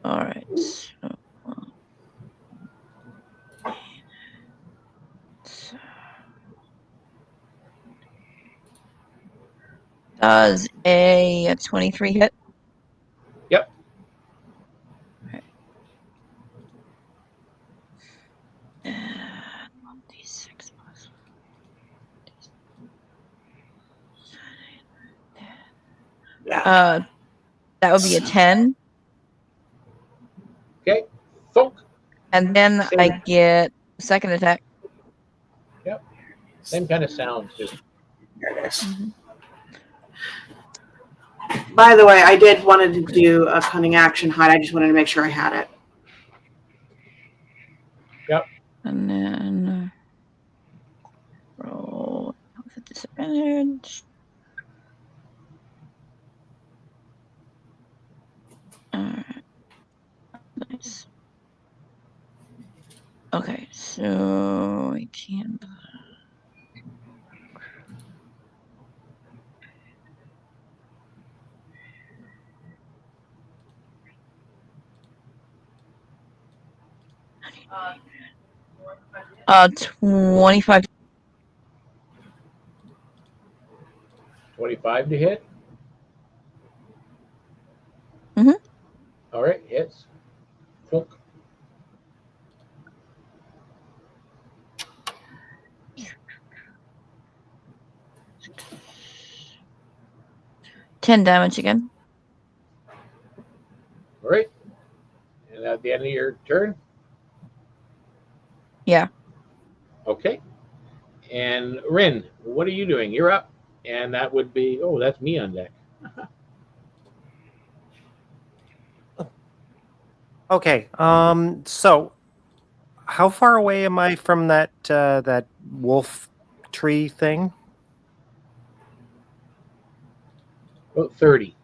Alright. So, does a 23 hit? Yep. Okay. That would be a 10. Okay. Thunk. And then Save. I get a second attack. Yep. Same kind of sound too. There it is. Mhm. By the way, I did wanted to do a cunning action hide. I just wanted to make sure I had it. Yep. And then roll with a disadvantage. Alright. Nice. Okay, so 18. Uh, 25. 25 to hit. Mhm. All right, hits. Thunk. $10 damage again. All right. And at the end of your turn? Yeah. Okay. And Rin, what are you doing? You're up. And that would be, oh, that's me on deck. Okay. So how far away am I from that that wolf tree thing? About 30.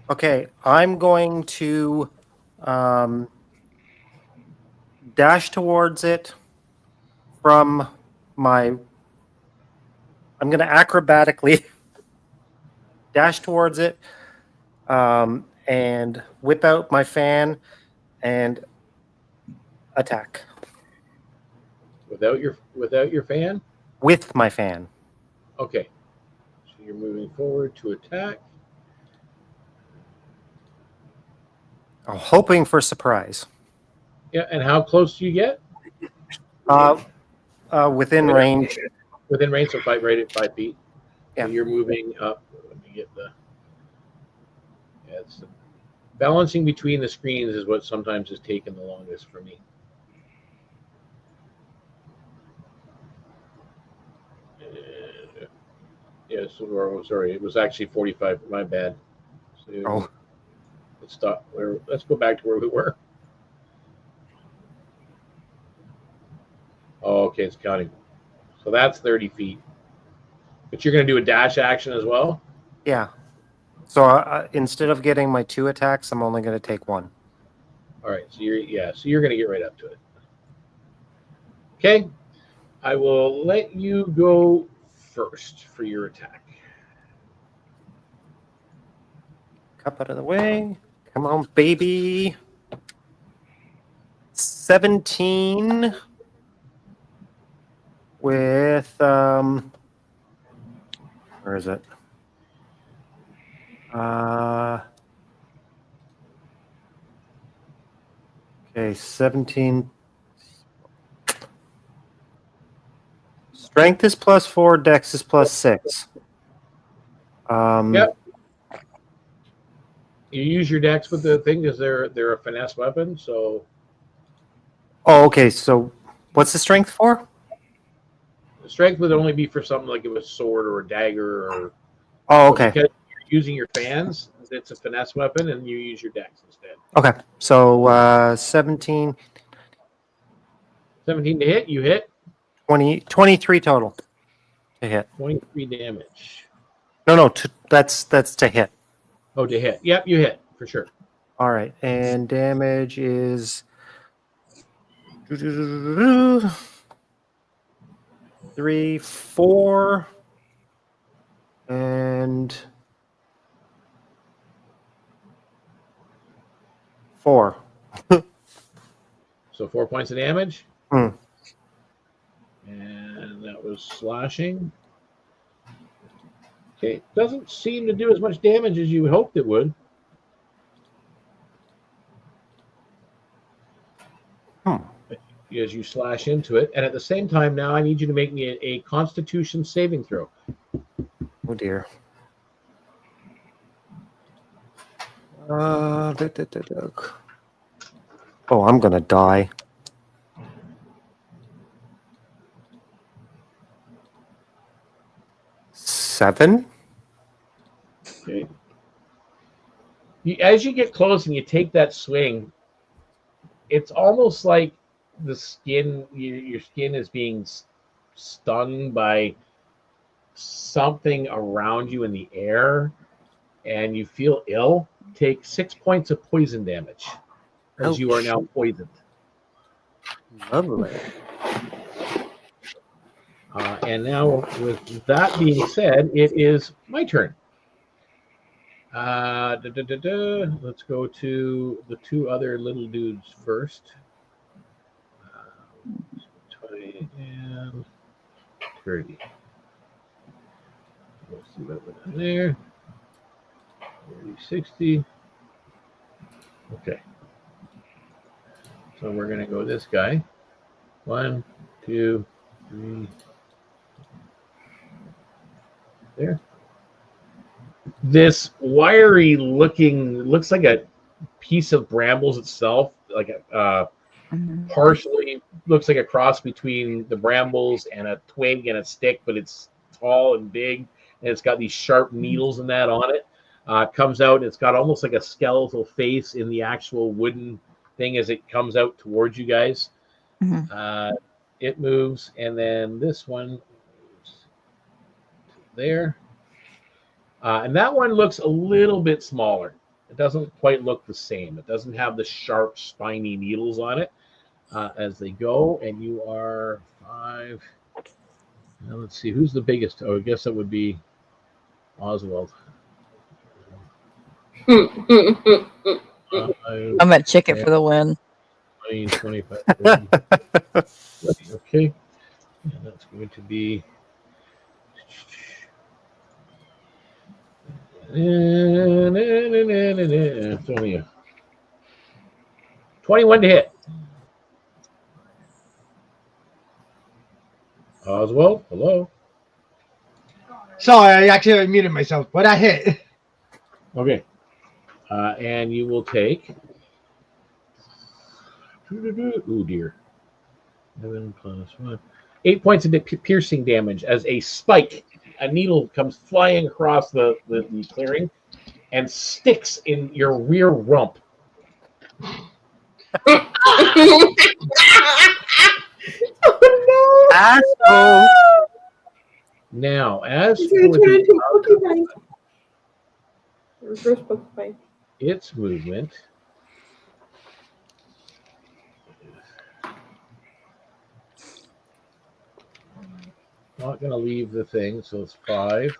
Okay, I'm going to dash towards it from my. I'm going to acrobatically dash towards it and whip out my fan and attack Without your fan? with my fan. Okay. So you're moving forward to attack. I'm hoping for surprise. Yeah, and how close do you get? Within range. Within range, so right at 5 feet. Yeah. So you're moving up. Let me get the. Yeah, it's balancing between the screens is what sometimes has taken the longest for me. Yeah, so, sorry, it was actually 45. My bad. So Oh. let's stop. Let's go back to where we were. Oh, okay, it's counting. So that's 30 feet. But you're going to do a dash action as well? Yeah. So instead of getting my 2 attacks, I'm only going to take 1. All right, so you're going to get right up to it. Okay, I will let you go first for your attack. Cup out of the way. Come on, baby. 17 with where is it? Okay, 17. Strength is +4, Dex is +6. Yep. You use your dex with the thing because they're a finesse weapon, so Oh, okay. So what's the strength for? the strength would only be for something like a sword or a dagger or. Oh, But okay. because you're using your fans, it's a finesse weapon, and you use your dex instead. Okay. So 17, 17 to hit, you hit 20, 23 total to hit. 23 damage. No, that's to hit. Oh, to hit. Yep, you hit for sure. All right, and damage is 3, 4, and 4. So 4 points of damage. Hmm. And that was slashing. Okay, doesn't seem to do as much damage as you hoped it would. As you slash into it, and at the same time, now I need you to make me a Constitution saving throw. Oh dear. Oh, I'm gonna die. Seven. Okay. As you get close and you take that swing, it's almost like the skin, your skin is being stung by something around you in the air, and you feel ill. Take 6 points of poison damage, as you are Ouch. now poisoned. Lovely. And now, with that being said, it is my turn. Let's go to the two other little dudes first. 20 and 30. Let's see what went in there. 30, 60. Okay. So we're going to go this guy. 1, 2, 3. There. This wiry looking, looks like a piece of brambles itself, like a partially looks like a cross between the brambles and a twig and a stick, but it's tall and big, and it's got these sharp needles and that on it. Comes out, it's got almost like a skeletal face in the actual wooden thing as it comes out towards you guys. It moves, and then this one moves there. And that one looks a little bit smaller. It doesn't quite look the same. It doesn't have the sharp, spiny needles on it as they go. And you are 5. Now let's see, who's the biggest? Oh, I guess that would be Oswald. I'm at Chicken for the win. 20, 25, 30. Okay. And that's going to be... It's only a 21 to hit. Oswald, hello. Sorry, I actually muted myself, but I hit. Okay. And you will take... Oh, dear. 7 plus 1. 8 points of piercing damage as a spike, a needle comes flying across the clearing and sticks in your rear rump. Oh Asshole. Now, as no! for Reverse Pokemon. its movement, not going to leave the thing, so it's 5.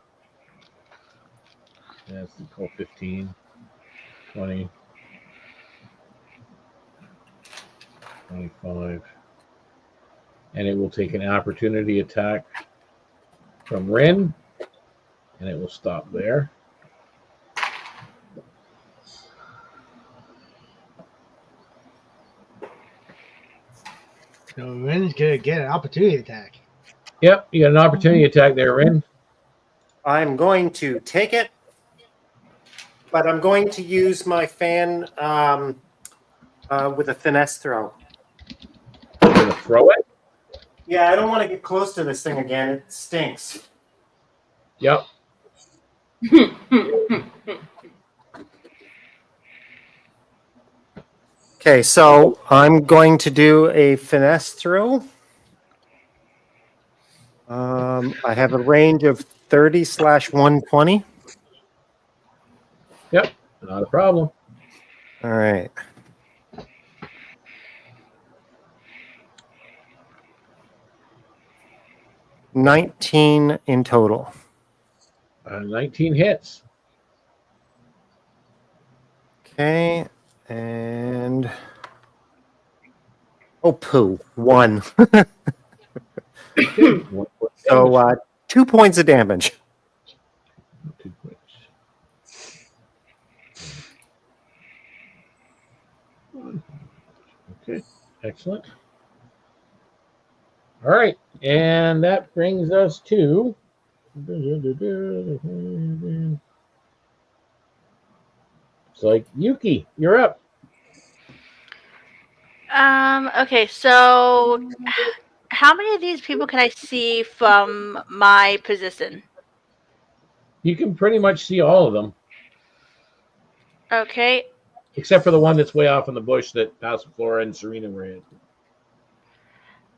That's 15, 20, 25. And it will take an opportunity attack from Ren, and it will stop there. So Ren's gonna get an opportunity attack. Yep, you got an opportunity attack there, Ren. I'm going to take it, but I'm going to use my fan with a finesse throw. You're going to throw it? Yeah, I don't want to get close to this thing again. It stinks. Yep. Okay, so I'm going to do a finesse throw. I have a range of 30/120. Yep, not a problem. All right. $19 in total. 19 hits. Okay, and oh, poo, 1. So 2 points of damage. 2 points. Okay, excellent. All right, and that brings us to like Yuki, you're up. Okay, so how many of these people can I see from my position? You can pretty much see all of them, Okay. except for the one that's way off in the bush that Passiflora and Serena were in.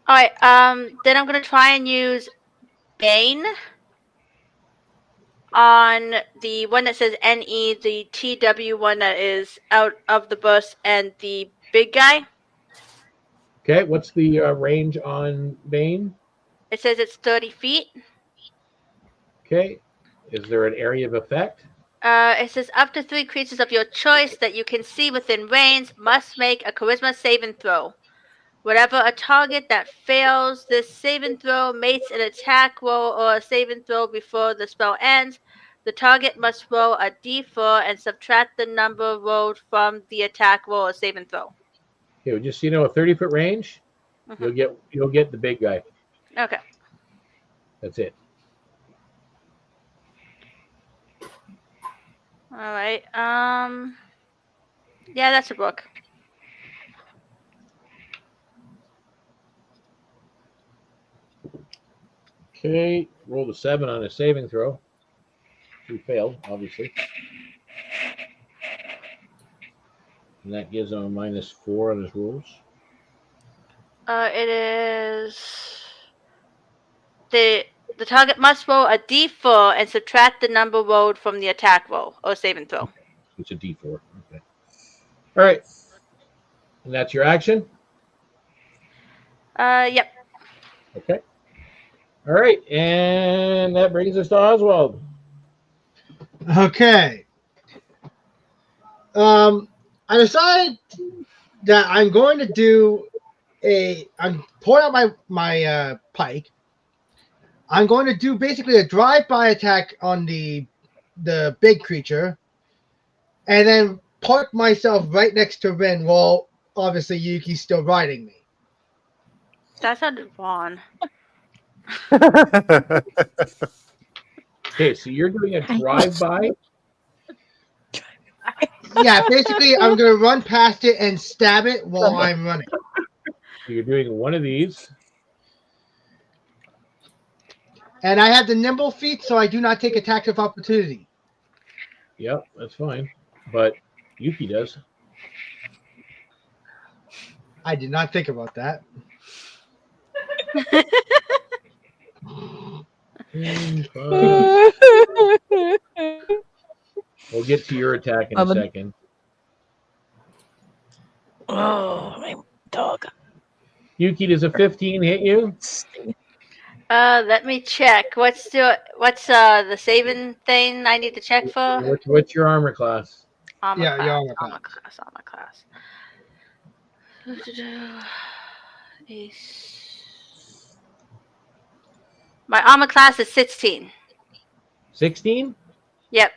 All right. Then I'm gonna try and use Bane on the one that says NE, the TW one that is out of the bus, and the big guy. Okay, what's the range on Bane? It says it's 30 feet. Okay, is there an area of effect? It says up to 3 creatures of your choice that you can see within range must make a charisma saving throw. Whatever a target that fails this saving throw makes an attack roll or a saving throw before the spell ends, the target must roll a d4 and subtract the number rolled from the attack roll or saving throw. Okay, well, just so you know, a 30-foot range, you'll get the big guy. Okay. That's it. All right. Yeah, that's a book. Okay, rolled a 7 on a saving throw. He failed, obviously. And that gives him a -4 on his rolls. It is the target must roll a d4 and subtract the number rolled from the attack roll or saving throw. It's a d4. Okay. All right. And that's your action? Yep. Okay. All right. And that brings us to Oswald. Okay. I decided that I'm going to do I'm pulling out my pike. I'm going to do basically a drive-by attack on the big creature, and then park myself right next to Ren while obviously Yuki's still riding me. That sounded wrong. Okay, so you're doing a drive-by? Yeah, basically I'm going to run past it and stab it while I'm running. So you're doing one of these. And I have the nimble feat, so I do not take attacks of opportunity. Yep, that's fine. But Yuki does. I did not think about that. We'll get to your attack in a second. Oh, my dog. Yuki, does a 15 hit you? Let me check. What's the saving thing I need to check for? What's your armor class? Armor Armor class. My armor class is 16. 16? Yep.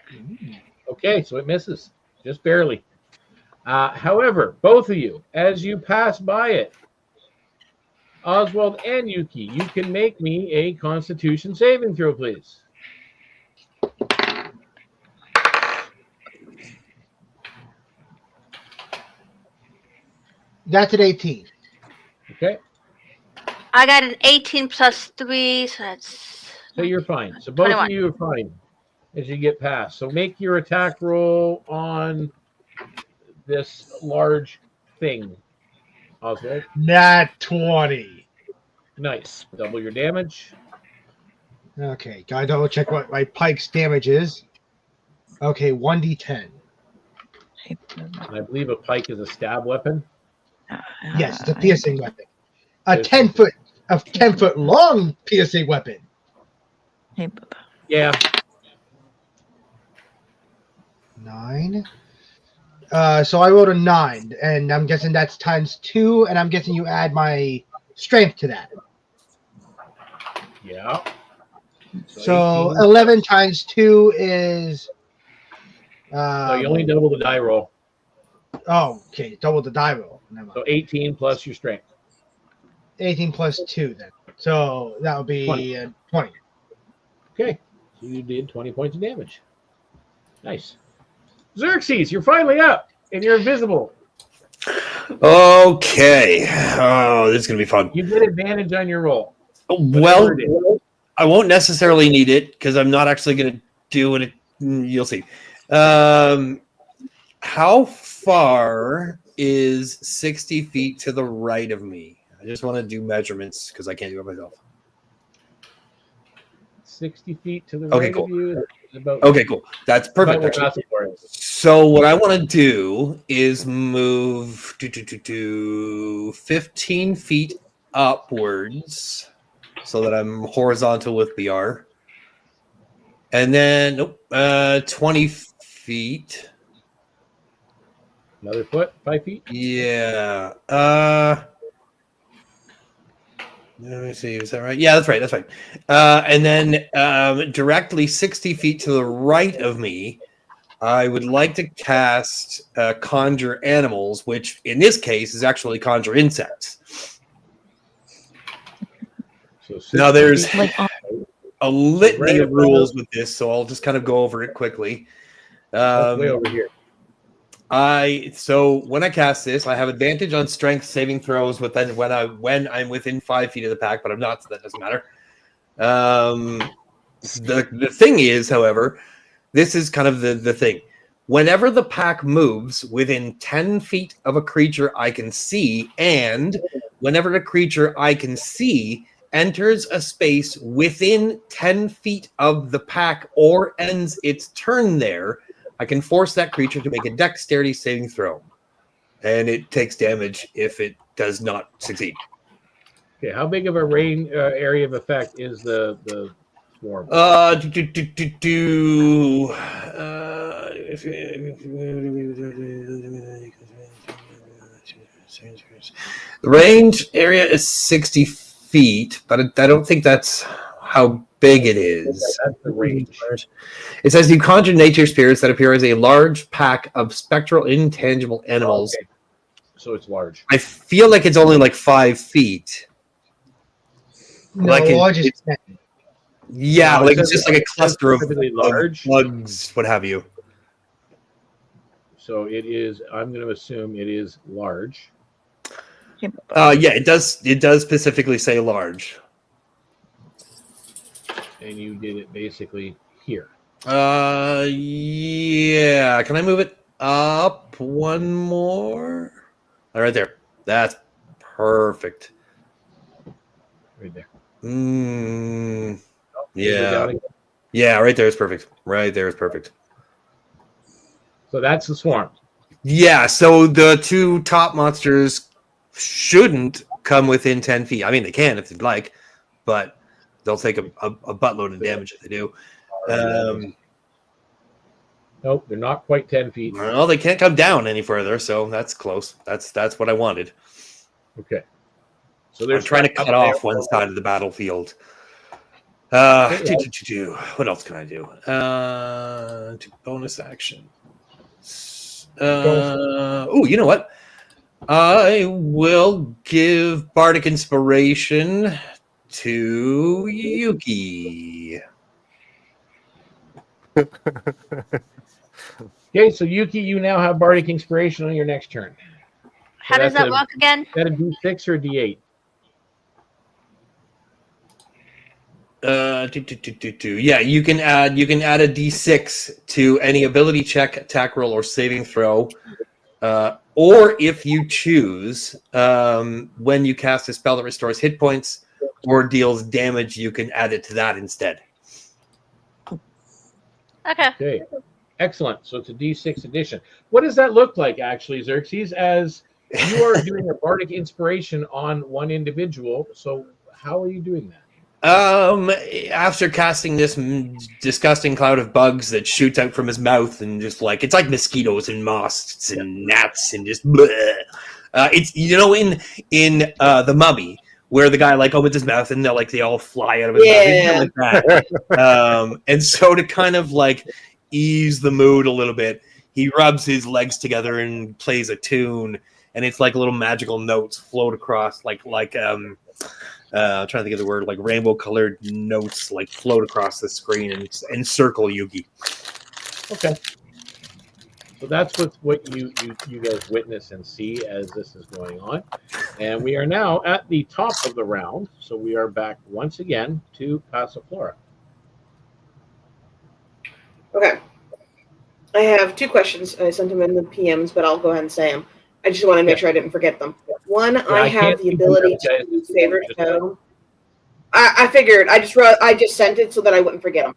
Okay, so it misses. Just barely. However, both of you, as you pass by it, Oswald and Yuki, you can make me a Constitution saving throw, please. That's an 18. Okay, I got an 18 plus 3, so that's... so you're fine. So both 21. of you are fine as you get past. So make your attack roll on this large thing, Oswald. Nat 20. Nice. Double your damage. Okay, gotta double check what my pike's damage is. Okay, 1d10. And I believe a pike is a stab weapon. Yes, it's a piercing weapon. A 10-foot long piercing weapon. Yeah. 9. So I rolled a 9, and I'm guessing that's times 2, and I'm guessing you add my strength to that. Yeah. So 11 times 2 is... No, you only double the die roll. Oh, okay, double the die roll. Never mind. So 18 plus your strength. 18 plus 2 then. So that would be 20. Okay. So you did 20 points of damage. Nice. Xerxes, you're finally up, and you're invisible. Okay. Oh, this is gonna be fun. You get advantage on your roll. Well, I won't necessarily need it because I'm not actually gonna do it. You'll see. How far is 60 feet to the right of me? I just want to do measurements because I can't do it myself. 60 feet to the Okay, right cool. of you. About, Okay, cool. That's perfect. about where Actually. Astor is. So what I want to do is move 15 feet upwards so that I'm horizontal with the R. And then 20 feet. Another foot, 5 feet. Yeah. Let me see. Is that right? Yeah, that's right. That's right. And then directly 60 feet to the right of me, I would like to cast Conjure Animals, which in this case is actually Conjure Insects. So Now there's a litany right of rules with this, so I'll just kind of go over it quickly. way over here. So when I cast this, I have advantage on strength saving throws when I'm within 5 feet of the pack, but I'm not, so that doesn't matter. The thing is, however, this is kind of the thing. Whenever the pack moves within 10 feet of a creature I can see, and whenever the creature I can see enters a space within 10 feet of the pack or ends its turn there, I can force that creature to make a dexterity saving throw. And it takes damage if it does not succeed. Okay, how big of a range area of effect is the swarm? The range area is 60 feet, but I don't think that's how big it is. That's the range. It says you conjure nature spirits that appear as a large pack of spectral, intangible animals. Okay. So it's large. I feel like it's only like 5 feet. No, Like large is 10. Yeah, No, like it it's says just like a cluster of specifically large. bugs, what have you. So it is. I'm going to assume it is large. Yeah, it does. It does specifically say large. And you did it basically here. Yeah. Can I move it up one more? All right there. That's perfect. Right there. Yeah. Yeah, right there is perfect. Right there is perfect. So that's the swarm. Yeah, so the two top monsters shouldn't come within 10 feet. I mean, they can if they'd like, but they'll take a buttload of damage if they do. Nope, they're not quite 10 feet. Well, they can't come down any further, so that's close. That's what I wanted. Okay. So they're I'm trying to cut off one side of the battlefield. What else can I do? Bonus action. Oh, you know what? I will give Bardic Inspiration to Yuki. Okay, so Yuki, you now have Bardic Inspiration on your next turn. How does that work again? Is that a D6 or a D8? Yeah, you can add a D6 to any ability check, attack roll, or saving throw. Or if you choose, when you cast a spell that restores hit points or deals damage, you can add it to that instead. Okay. Excellent. So it's a D6 addition. What does that look like, actually, Xerxes, as you are doing a Bardic Inspiration on one individual? So how are you doing that? After casting this disgusting cloud of bugs that shoots out from his mouth and just like it's like mosquitoes and moths and gnats and just bleh. It's in The Mummy where the guy like opens his mouth and they all fly out of his mouth like that. And so to kind of like ease the mood a little bit, he rubs his legs together and plays a tune, and it's like little magical notes float across like I'm trying to think of the word, like rainbow-colored notes, like float across the screen and encircle Yugi. Okay. So that's what you guys witness and see as this is going on. And we are now at the top of the round. So we are back once again to Passiflora. Okay. I have 2 questions. I sent them in the PMs, but I'll go ahead and say them. I just want to make sure I didn't forget them. One, I have the ability to use favorite foe. I figured. I just sent it so that I wouldn't forget them.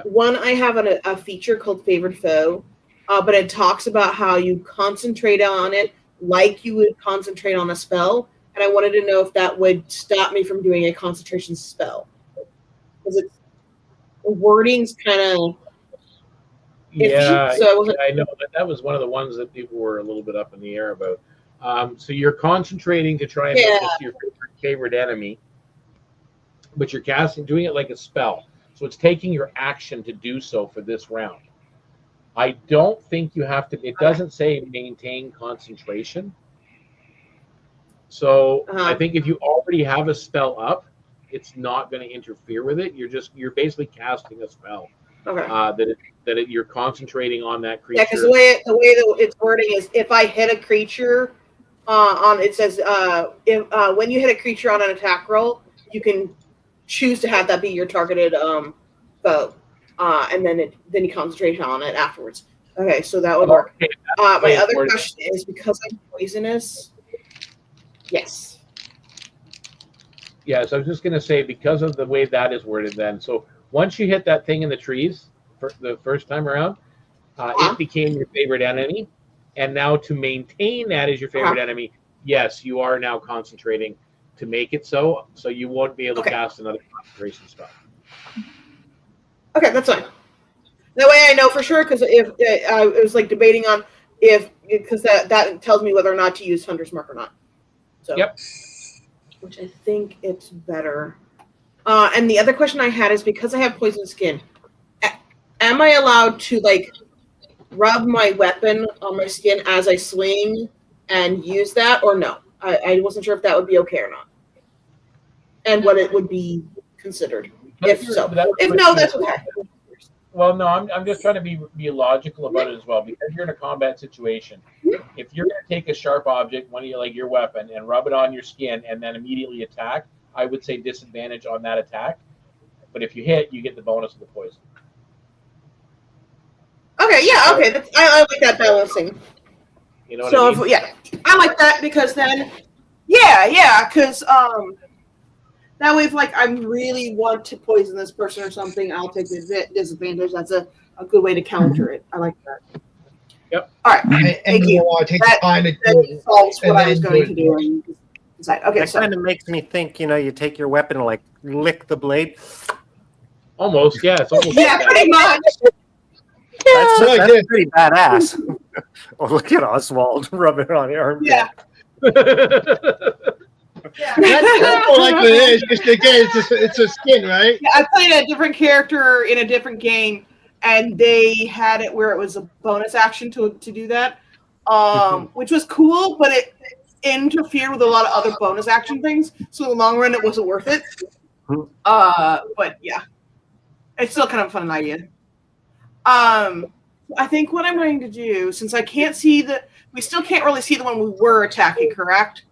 One, I have a feature called Favored Foe, but it talks about how you concentrate on it like you would concentrate on a spell, and I wanted to know if that would stop me from doing a concentration spell. Because the wording's kind of yeah, so I know that was one of the ones that people were a little bit up in the air about. So you're concentrating to try and make this your favorite enemy, but you're doing it like a spell. So it's taking your action to do so for this round. I don't think you have to. It doesn't say maintain concentration. So I think if you already have a spell up, it's not going to interfere with it. You're basically casting a spell. Okay. You're concentrating on that creature. Yeah, because the way that it's wording is if I hit a creature it says when you hit a creature on an attack roll, you can choose to have that be your targeted foe, and then you concentrate on it afterwards. Okay, so that would work. My other question is, because I'm poisonous. Yes. Yeah, so I was just going to say, because of the way that is worded then, so once you hit that thing in the trees for the first time around, it became your favorite enemy, and now to maintain that as your favorite enemy, yes, you are now concentrating to make it so you won't be able to cast another concentration spell. Okay, that's fine. That way I know for sure, because if it was like debating on because that tells me whether or not to use Hunter's Mark or not. So, which I think it's better. And the other question I had is, because I have poison skin, am I allowed to rub my weapon on my skin as I swing and use that, or no? I wasn't sure if that would be okay or not, and what it would be considered. If so, if no, that's okay. Well, no, I'm just trying to be logical about it as well, because you're in a combat situation. If you're going to take a sharp object, one of your weapon, and rub it on your skin and then immediately attack, I would say disadvantage on that attack. But if you hit, you get the bonus of the poison. Okay, yeah, okay. I like that balancing. You know what I mean? I like that, because then, because that way, if I really want to poison this person or something, I'll take the disadvantage. That's a good way to counter it. I like that. Yep. All right. And you want to take the time to do it. Solves what I was going to do. Okay, that kind of makes me think, you take your weapon and lick the blade. Almost, yeah. It's almost pretty much. That's pretty badass. Oh, look at Oswald rubbing it on your arm. Yeah. That's more likely it is, because again, it's a skin, right? Yeah, I played a different character in a different game, and they had it where it was a bonus action to do that, which was cool, but it interfered with a lot of other bonus action things. So in the long run, it wasn't worth it. But yeah, it's still kind of a fun idea. I think what I'm going to do, since I can't see we still can't really see the one we were attacking, correct?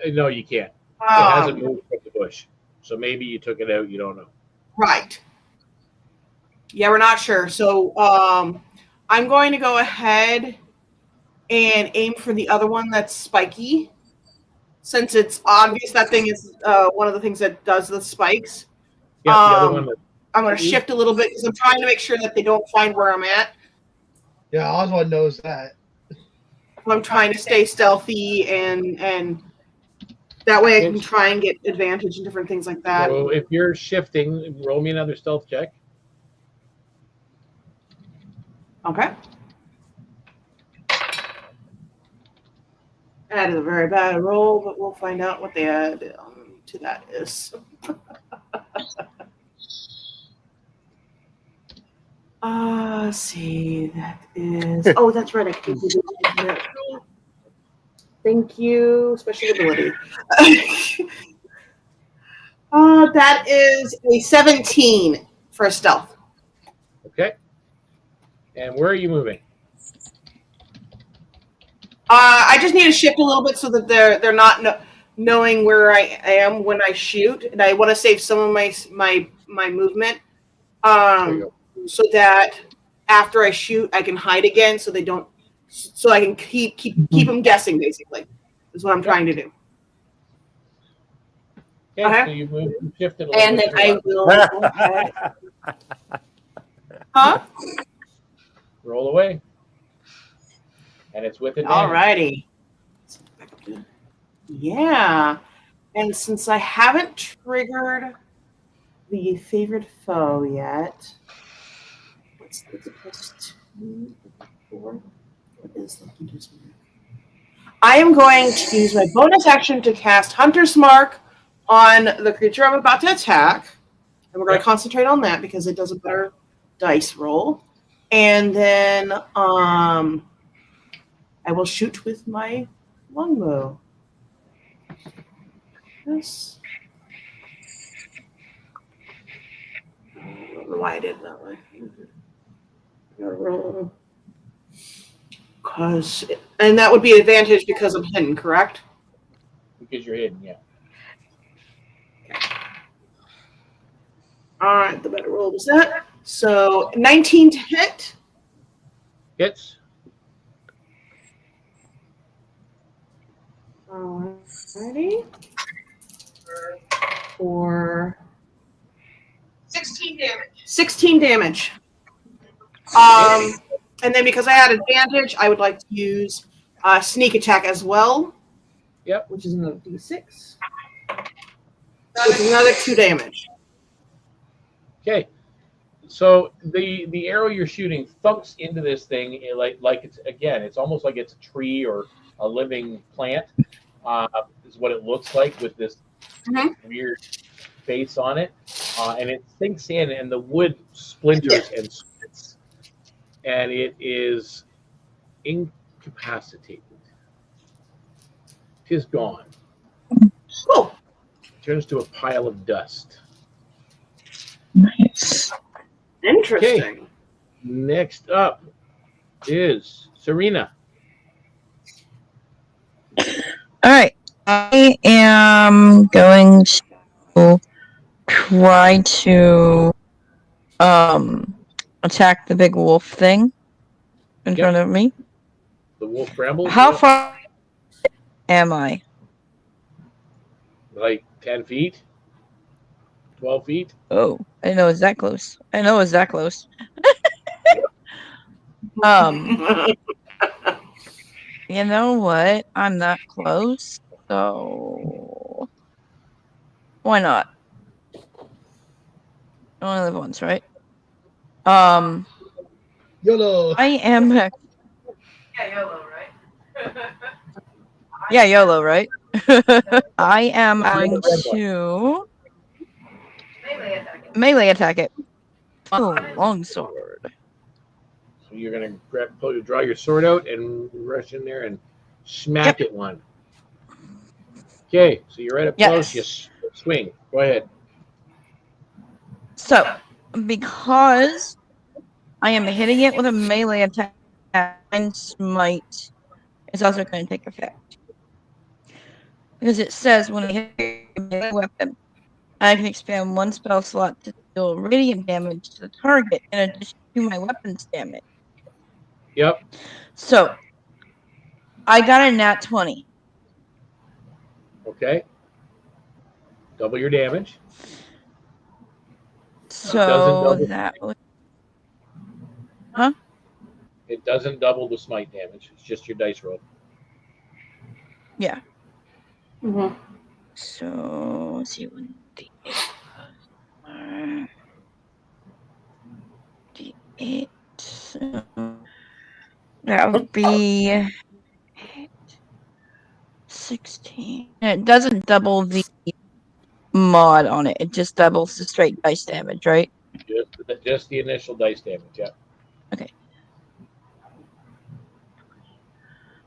No, you can't. It hasn't moved from the bush. So maybe you took it out. You don't know. Right. Yeah, we're not sure. So I'm going to go ahead and aim for the other one that's spiky, since it's obvious that thing is one of the things that does the spikes. Yeah, the other one. I'm going to shift a little bit, because I'm trying to make sure that they don't find where I'm at. Yeah, Oswald knows that. I'm trying to stay stealthy, and that way I can try and get advantage and different things like that. So if you're shifting, roll me another stealth check. Okay. That is a very bad roll, but we'll find out what the add to that is. Let's see. That is. Oh, that's right. I can do that. Thank you. Special ability. That is a 17 for a stealth. Okay. And where are you moving? I just need to shift a little bit so that they're not knowing where I am when I shoot, and I want to save some of my movement, so that after I shoot, I can hide again, so they don't, so I can keep them guessing. Basically, is what I'm trying to do. Okay, so you moved, you shifted a little And bit. then I will go ahead. Huh? Roll away. And it's with advantage. Alrighty. Yeah. And since I haven't triggered the favorite foe yet, what's the +2, 4? What is the Hunter's Mark? I am going to use my bonus action to cast Hunter's Mark on the creature I'm about to attack. And we're going to concentrate on that because it does a better dice roll. And then I will shoot with my longbow. Yes. I don't know why I did it that way. Gotta roll. And that would be advantage because I'm hidden, correct? Because you're hidden, yeah. All right, the better roll was that. So 19 to hit. Hits. Alrighty. For 16 damage. 16 damage. And then because I had advantage, I would like to use sneak attack as well. Yep. Which is another d6. Which is another 2 damage. Okay. So the arrow you're shooting thumps into this thing like it's, again, it's almost like it's a tree or a living plant. Is what it looks like with this weird face on it. And it sinks in and the wood splinters and splits. And it is incapacitated. It is gone. Cool. Turns to a pile of dust. Nice. Interesting. Okay. Next up is Serena. All right. I am going to try to attack the big wolf thing in front of me. The wolf brambles. How far am I? Like 10 feet? 12 feet? Oh, I didn't know it was that close. You know what? I'm that close, so why not? I only live once, right? YOLO. I am. Yeah, YOLO, right? Yeah, YOLO, right? I am going to melee attack it. Oh, longsword. So you're going to draw your sword out and rush in there and smack it one. Okay, so you're right up close. You swing. Go ahead. So, because I am hitting it with a melee attack and smite, it's also going to take effect. Because it says when I hit a melee weapon, I can expand one spell slot to deal radiant damage to the target in addition to my weapon's damage. Yep. So, I got a nat 20. Okay. Double your damage. So that would... Huh? It doesn't double the smite damage. It's just your dice roll. Yeah. Mm-hmm. So, let's see. D8. So that would be 16. And it doesn't double the mod on it. It just doubles the straight dice damage, right? Just the initial dice damage, yeah. Okay.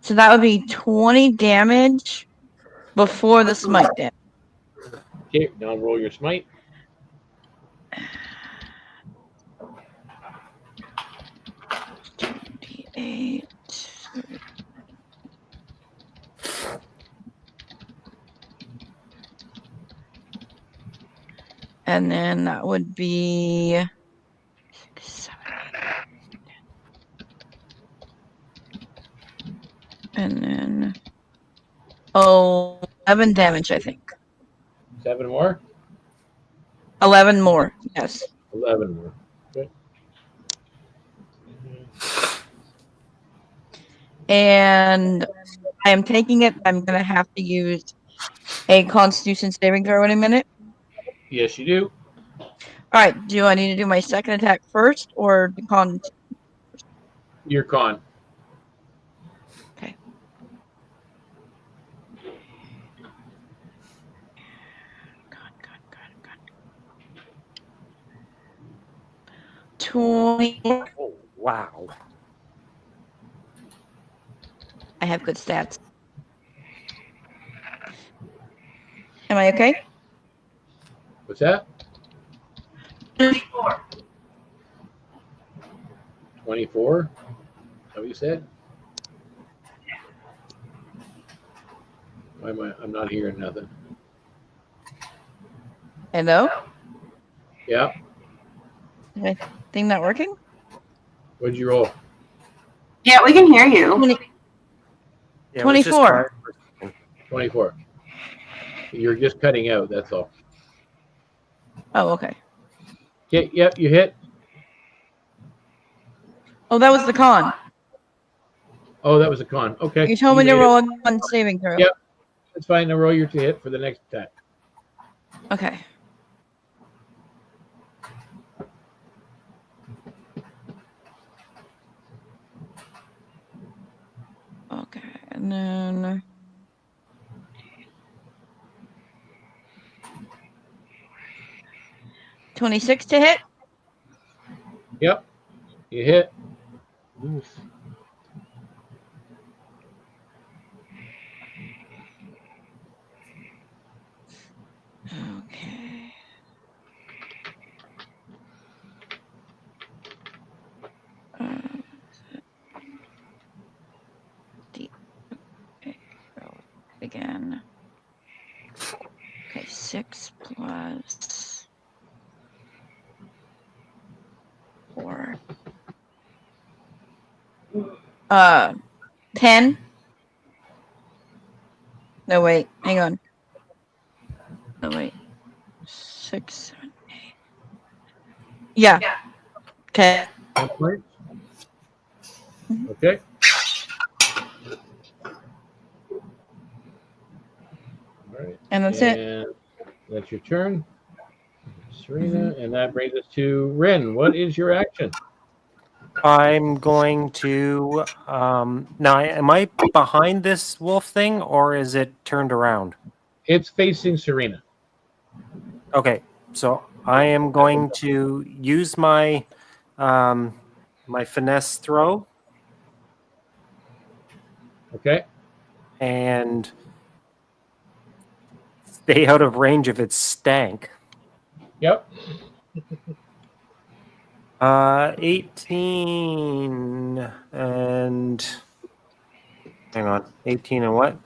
So that would be 20 damage before the smite damage. Okay, now roll your smite. 8. And then that would be 6, 7, 8. And then 11 damage, I think. 7 more? 11 more, yes. 11 more. Okay. And I am taking it. I'm going to have to use a Constitution saving throw in a minute. Yes, you do. All right. Do I need to do my second attack first or the con? Your con. Okay. Con. 20. Oh, wow. I have good stats. Am I okay? What's that? 24. 24? Is that what you said? Why am I? I'm not hearing nothing. Hello? Yeah. Is my thing not working? What'd you roll? Yeah, we can hear you. 20. Yeah, it was just 24. quiet. 24. You're just cutting out, that's all. Oh, okay. Okay, yep, you hit. Oh, that was the con. Oh, that was a con. Okay. You told me to made it. roll a con saving throw. Yep. That's fine. Now roll your to hit for the next attack. Okay. Okay, and then 26 to hit. Yep. You hit. Oof. Okay. Okay, roll again. Okay, 6 plus 4. 10. No, wait, hang on. No, wait. 6, 7, 8. Yeah. Okay. 10 points. Okay. All right. And that's it. And that's your turn, Serena. And that brings us to Ren. What is your action? I'm going to now. Am I behind this wolf thing, or is it turned around? It's facing Serena. Okay, so I am going to use my my finesse throw Okay. and stay out of range of its stank. Yep. 18 and hang on, 18 and what?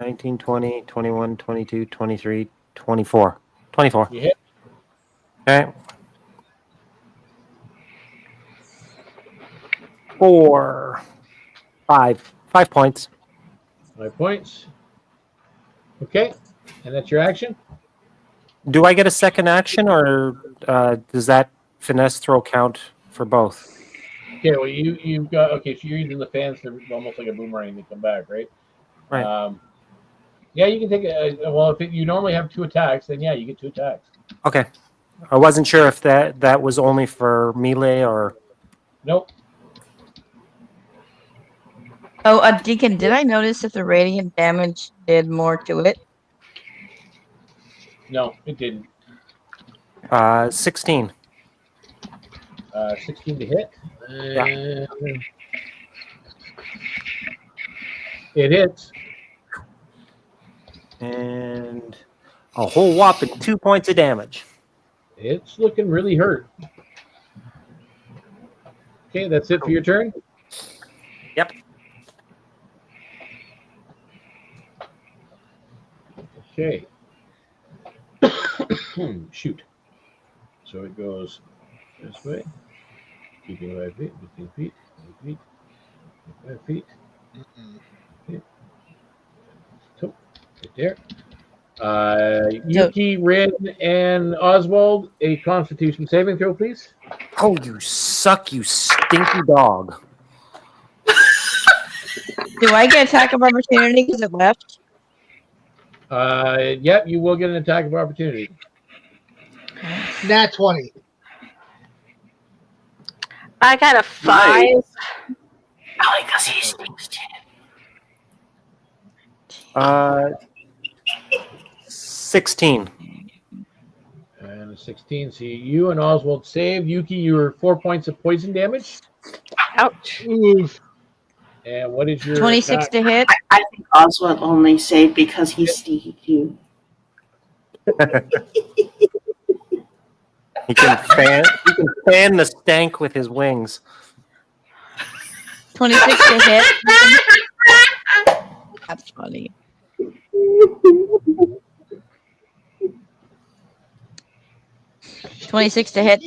19, 20, 21, 22, 23, 24. 24. You hit. Okay. 4, 5 points. 5 points. Okay. And that's your action? Do I get a second action, or does that finesse throw count for both? Okay, well, you've got, okay, so you're using the fans to almost like a boomerang to come back, right? Right. Yeah, you can take well, if you normally have 2 attacks, then yeah, you get 2 attacks. Okay. I wasn't sure if that was only for melee or... Nope. Oh, Deacon, did I notice if the radiant damage did more to it? No, it didn't. 16. 16 to hit. Yeah. It hits. And a whole whopping 2 points of damage. It's looking really hurt. Okay, that's it for your turn? Yep. Okay. Shoot. So it goes this way. Keeping 5 feet, 15 feet, 5 feet, 5 feet. Okay. So, right there. Yuki, Rin, and Oswald, a Constitution saving throw, please. Oh, you suck, you stinky dog. Do I get attack of opportunity because it left? Yep, you will get an attack of opportunity. Nat 20. I got a 5. Probably because he stinks too. 16. And a 16. So you and Oswald save. Yuki, you were 4 points of poison damage. Ouch. Oof. And what is your 26 attack? to hit. I think Oswald only saved because he's stinky too. He can fan the stank with his wings. 26 to hit. That's funny. $26 to hit.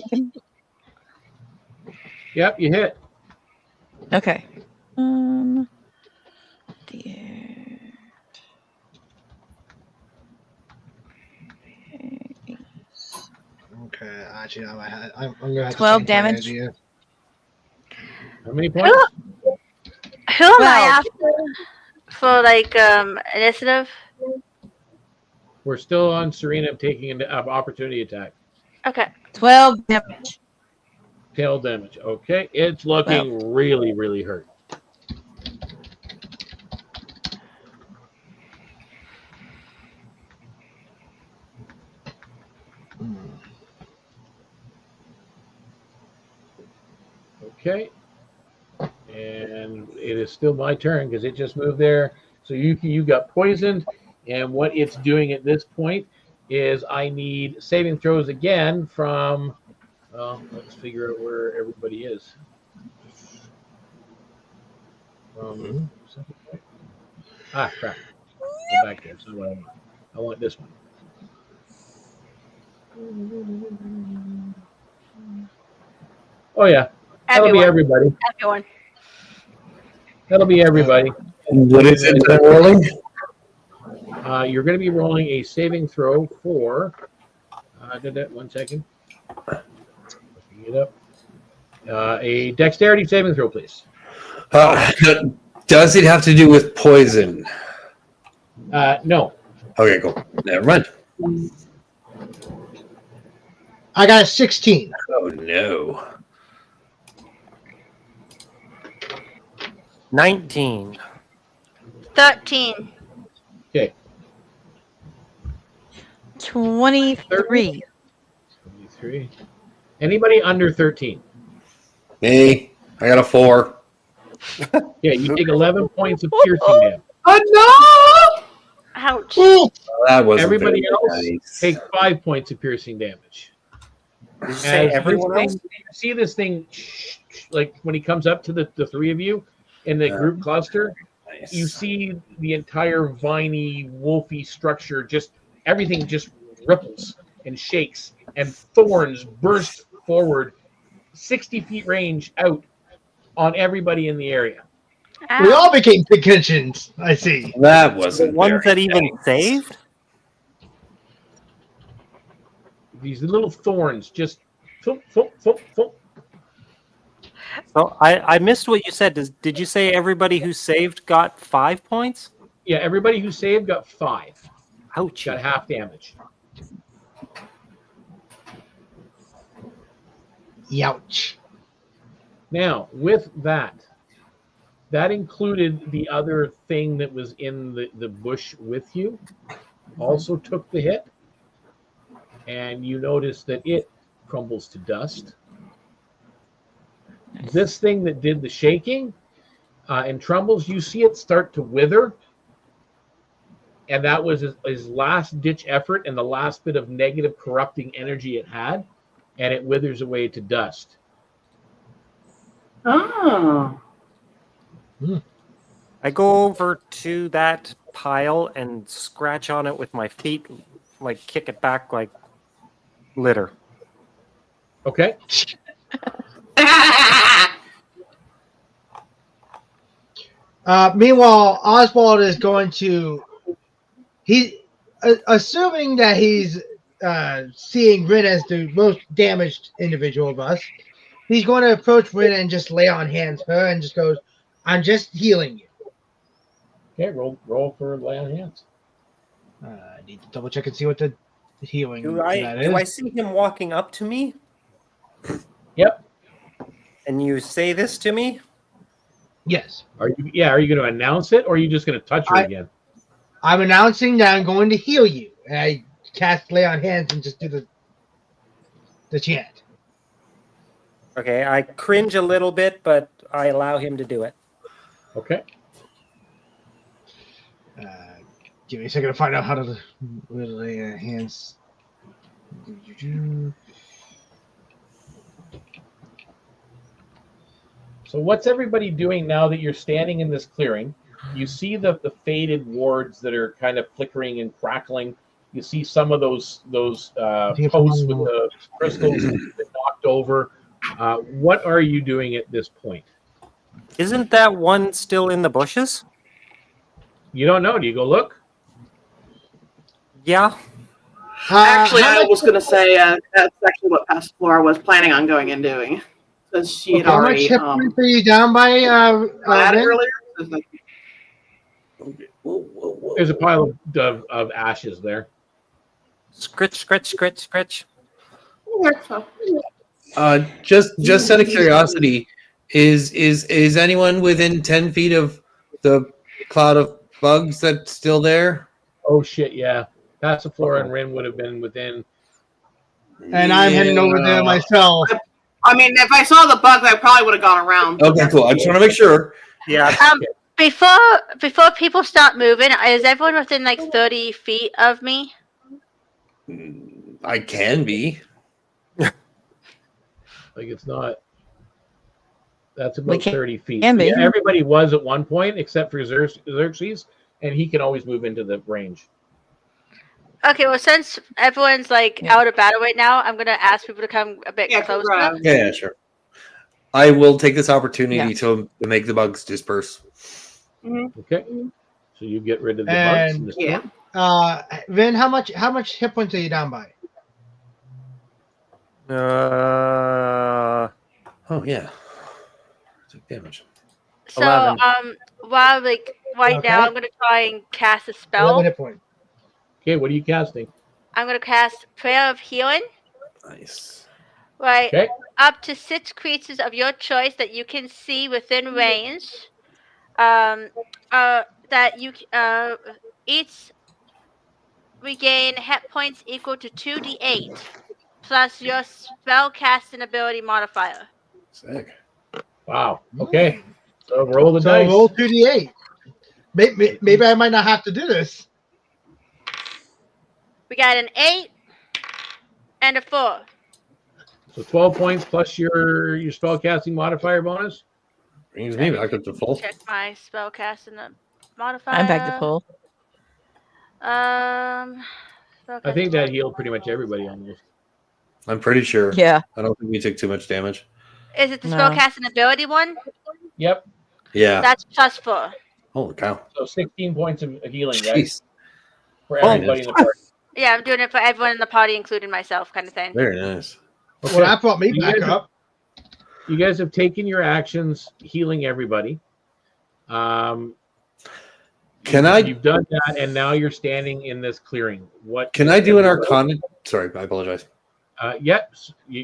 Yep, you hit. Okay. Dear. Okay, actually, I'm gonna have 12 to change my damage. idea. How many points? Who am I 12. after for like initiative? We're still on Serena taking an opportunity attack. Okay. 12 damage. Tail damage. Okay, it's looking really, really hurt. Okay. And it is still my turn because it just moved there. So you got poisoned. And what it's doing at this point is I need saving throws again from, well, let's figure out where everybody is. Ah, crap. Go back there. So I want this one. Oh, yeah. That'll be everybody. Everyone. That'll be everybody. What is it that I'm rolling? You're going to be rolling a saving throw for. Did that 1 second. Looking it up. A dexterity saving throw, please. Does it have to do with poison? No. Okay, cool. Never mind. I got a 16. Oh no. 19. 13. Okay. 23. 23. Anybody under 13? Me. I got a 4. Yeah, you take 11 points of piercing damage. Oh no! Ouch. Well, that was Everybody else nice. take 5 points of piercing damage. Did you say everyone else? You see this thing, like when he comes up to the three of you in the group cluster, Nice. you see the entire viney, wolfy structure, just everything just ripples and shakes, and thorns burst forward 60 feet range out on everybody in the area. We all became pickens, I see. That The wasn't ones that very even nice. saved? These little thorns just thump, thump, thump, thump. So I missed what you said. Did you say everybody who saved got 5 points? Yeah, everybody who saved got 5. Ouch. Got half damage. Youch. Now, with that included the other thing that was in the bush with you, also took the hit. And you notice that it crumbles to dust. This thing that did the shaking and trembles, you see it start to wither. And that was his last-ditch effort and the last bit of negative corrupting energy it had. And it withers away to dust. Oh. I go over to that pile and scratch on it with my feet, like kick it back like litter. Okay. Meanwhile, Oswald is going to assuming that he's seeing Rin as the most damaged individual of us. He's going to approach Rin and just lay on hands her and just goes, "I'm just healing you." Okay, roll for lay on hands. I need to double check and see what the healing Do that is. I see him walking up to me? Yep. And you say this to me? Yes. Are you going to announce it, or are you just going to touch her again? I'm announcing that I'm going to heal you. And I cast lay on hands and just do the chant. Okay, I cringe a little bit, but I allow him to do it. Okay. Give me a second to find out how to lay hands. So what's everybody doing now that you're standing in this clearing? You see the faded wards that are kind of flickering and crackling. You see some of those posts with the crystals that knocked over. What are you doing at this point? Isn't that one still in the bushes? You don't know. Do you go look? Yeah. Actually, I was going to say that's actually what Past Flora was planning on going and doing. Because she had How much already hit points are you down by? earlier. There's a pile of ashes there. Scritch, scritch, scritch, scritch. Just out of curiosity, is anyone within 10 feet of the cloud of bugs that's still there? Oh shit! Yeah, Passiflora and Rin would have been within. And I'm heading over there myself. I mean, if I saw the bugs, I probably would have gone around. Okay, cool. I just want to make sure. Yeah. Before people start moving, is everyone within like 30 feet of me? I can be. Like it's not. That's about We can- 30 feet. can be. Yeah, everybody was at one point except for Xerxes, and he can always move into the range. Okay, well, since everyone's like out of battle right now, I'm gonna ask people to come a bit closer. Yeah, sure. I will take this opportunity to make the bugs disperse. Okay, so you get rid of the And bugs. Vin, how much hit points are you down by? Oh yeah. Took damage. So 11. while like right now, I'm gonna try and cast a 11 spell. hit points. Okay, what are you casting? I'm gonna cast Prayer of Healing. Nice. Right. Okay. Up to 6 creatures of your choice that you can see within range. That you each regain hit points equal to 2d8 plus your spell casting ability modifier. Sick. Wow. Okay. So roll the So dice. roll 2d8. Maybe I might not have to do this. We got an 8 and a 4. So 12 points plus your spell casting modifier bonus. Brings me back up to full. Check my spell casting modifier. I'm back to full. I think that healed pretty much everybody almost. I'm pretty sure. Yeah. I don't think we took too much damage. Is it the spell casting ability one? Yep. Yeah. That's plus 4. Holy cow. So 16 points of healing, right? Jeez. For everybody in the party. Yeah, I'm doing it for everyone in the party, including myself, kind of thing. Very nice. Okay. Well, that brought me You back guys up. You guys have taken your actions healing everybody. Can You've done that, and now you're standing in this clearing. What Can I do an Arcana? Sorry, I apologize. Yep.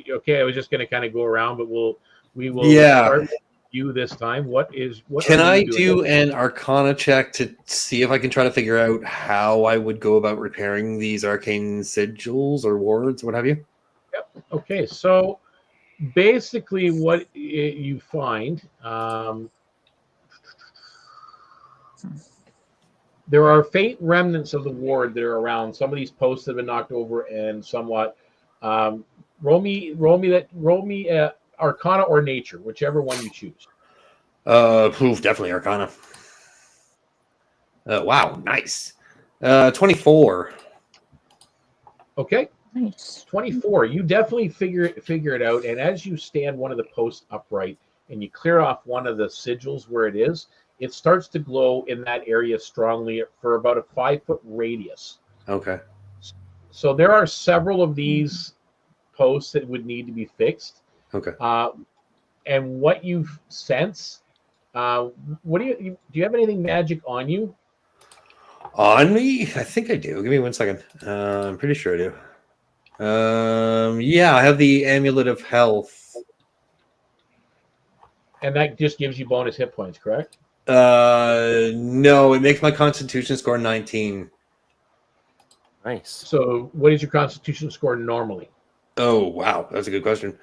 Okay, I was just going to kind of go around, but we will start with you this time. What Can are I you doing? do an Arcana check to see if I can try to figure out how I would go about repairing these arcane sigils or wards, what have you? Yep. Okay, so basically what you find, there are faint remnants of the ward that are around. Some of these posts have been knocked over and somewhat. Roll me Arcana or Nature, whichever one you choose. Definitely Arcana. Wow, nice. 24. Okay. Nice. 24. You definitely figure it out. And as you stand one of the posts upright and you clear off one of the sigils where it is, it starts to glow in that area strongly for about a 5-foot radius. Okay. So there are several of these posts that would need to be fixed. Okay. And what you sense, what do you have anything magic on you? On me? I think I do. Give me 1 second. I'm pretty sure I do. Yeah, I have the Amulet of Health. And that just gives you bonus hit points, correct? No, it makes my Constitution score 19. Nice. So what is your Constitution score normally? Oh, wow. That's a good question.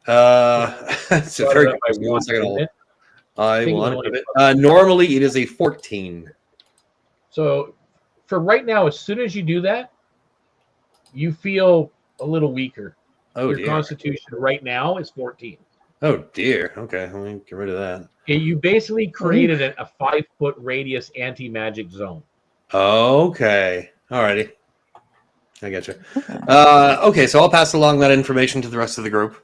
It's a very good question. 1 second. I will it. Normally, it is a 14. So for right now, as soon as you do that, you feel a little weaker. Oh, your dear. Constitution right now is 14. Oh, dear. Okay, let me get rid of that. You basically created a 5-foot radius anti-magic zone. Okay. Alrighty. I get you. Okay, so I'll pass along that information to the rest of the group.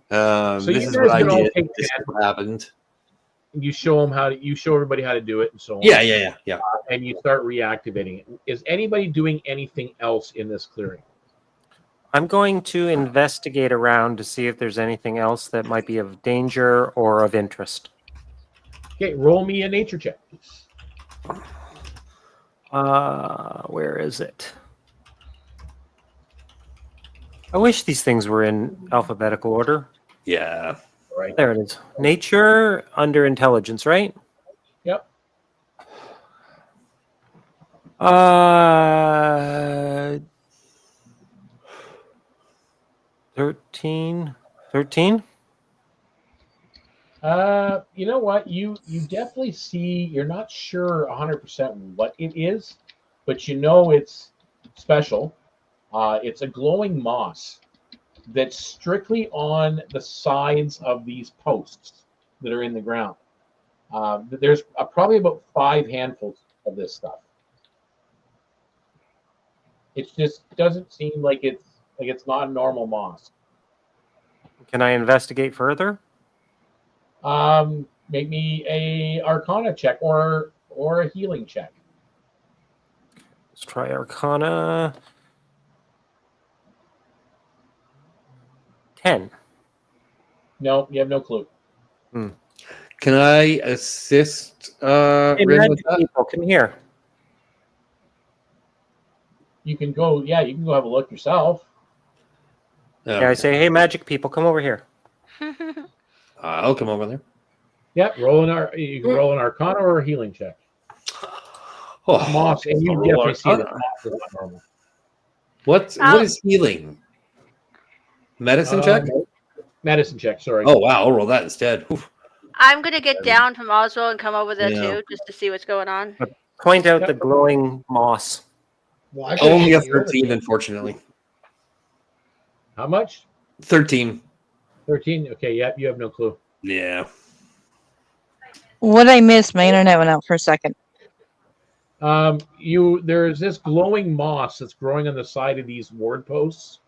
So this you is guys what I can all did. take This is that. what happened. You show them you show everybody how to do it and so on. Yeah. And you start reactivating it. Is anybody doing anything else in this clearing? I'm going to investigate around to see if there's anything else that might be of danger or of interest. Okay, roll me a nature check. Where is it? I wish these things were in alphabetical order. Yeah. Right. There it is. Nature under intelligence, right? Yep. 13. 13? You know what? You definitely see, you're not sure 100% what it is, but you know it's special. It's a glowing moss that's strictly on the sides of these posts that are in the ground. There's probably about 5 handfuls of this stuff. It just doesn't seem like it's not normal moss. Can I investigate further? Make me a Arcana check or a healing check. Let's try Arcana. 10. No, you have no clue. Can I assist Hey, Rin magic with that? people, come here. You can go have a look yourself. Oh, Yeah, I say, hey, magic people, come over here. I'll come over there. Yeah, you can roll an Arcana or a healing check. Oh, Moss, and you I'll roll definitely see that Arcana. moss is not normal. What is healing? Medicine check? Medicine check, sorry. Oh, wow. I'll roll that instead. Oof. I'm gonna get down from Oswald and come over there Yeah. too, just to see what's going on. Point out the glowing moss. Well, I could've Only a taken you over 13, there. unfortunately. How much? 13. 13? Okay, yeah, you have no clue. Yeah. What I missed? My internet went out for a second. There's this glowing moss that's growing on the side of these ward posts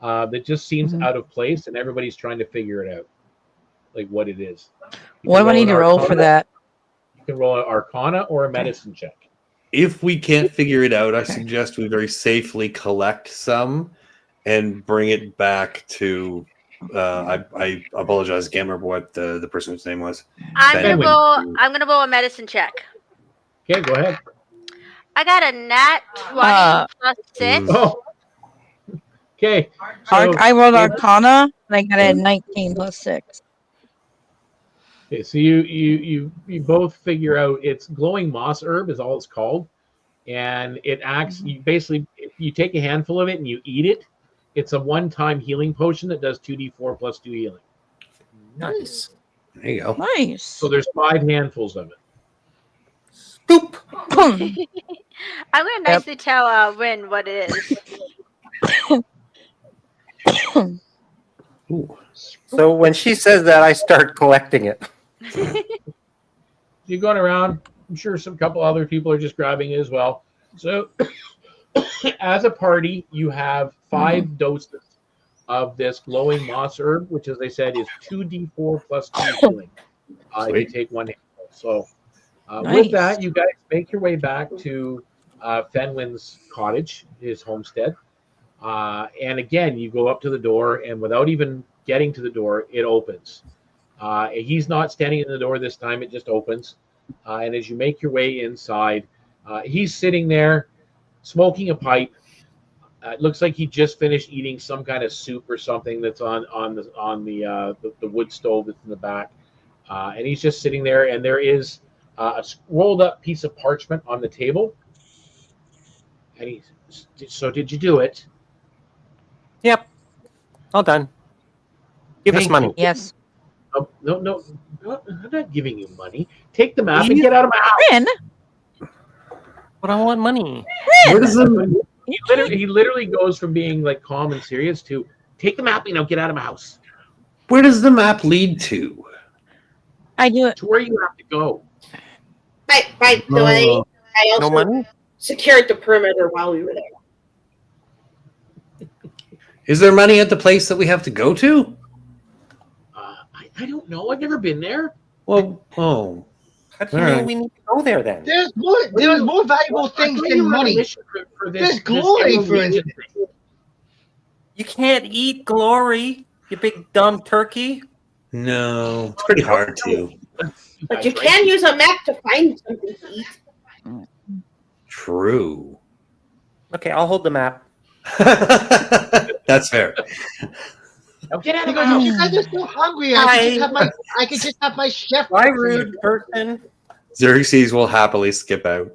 that just seems out of place, and everybody's trying to figure it out, like what it is. You What can do I need an to roll for Arcana- that? You can roll an Arcana or a Medicine check. If we can't figure it out, I suggest we very safely collect some and bring it back to. I apologize. I can't remember what the person's name was. I'm Benwin. gonna roll a medicine check. Okay, go ahead. I got a nat 20 plus 6. Oh, okay. So, I rolled Arcana, and I got a 19 plus 6. okay, so you both figure out it's glowing moss herb is all it's called, and it acts. You basically you take a handful of it and you eat it. It's a one-time healing potion that does 2d4 plus 2 healing. Nice. There you go. Nice. So there's 5 handfuls of it. Boop. I'm gonna nicely tell Rin what it is. Ooh. So when she says that, I start collecting it. You're going around. I'm sure some couple other people are just grabbing it as well. So as a party, you have 5 doses of this glowing moss herb, which, as I said, is 2d4 plus 2 healing. If you take one handful. So with that, you guys make your way back to Fenwin's cottage, his homestead. And again, you go up to the door, and without even getting to the door, it opens. He's not standing in the door this time. It just opens. And as you make your way inside, he's sitting there smoking a pipe. It looks like he just finished eating some kind of soup or something that's on the wood stove that's in the back. And he's just sitting there, and there is a rolled up piece of parchment on the table. And he's, so did you do it? Yep. All done. Give us money. Yes. Oh, no, I'm not giving you money. Take the map and get out of my house. Rin. But I want money. Where does the He literally goes from being like calm and serious to take the map and get out of my house. Where does the map lead to? I do it. To where you have to go. By the way, I No also money? secured the perimeter while we were there. Is there money at the place that we have to go to? I don't know. I've never been there. Well, oh. How do you know Alright. we need to go there then? There's more valuable things I thought than you were on a money. mission for There's glory, for Halloween instance. thing. You can't eat glory, you big dumb turkey. No, it's pretty hard to. But you can use a map to find something to eat. True. Okay, I'll hold the map. That's fair. Now get out of Because my if you house. guys are so hungry, I could just have my chef. Why cook for you. rude person? Xerxes will happily skip out.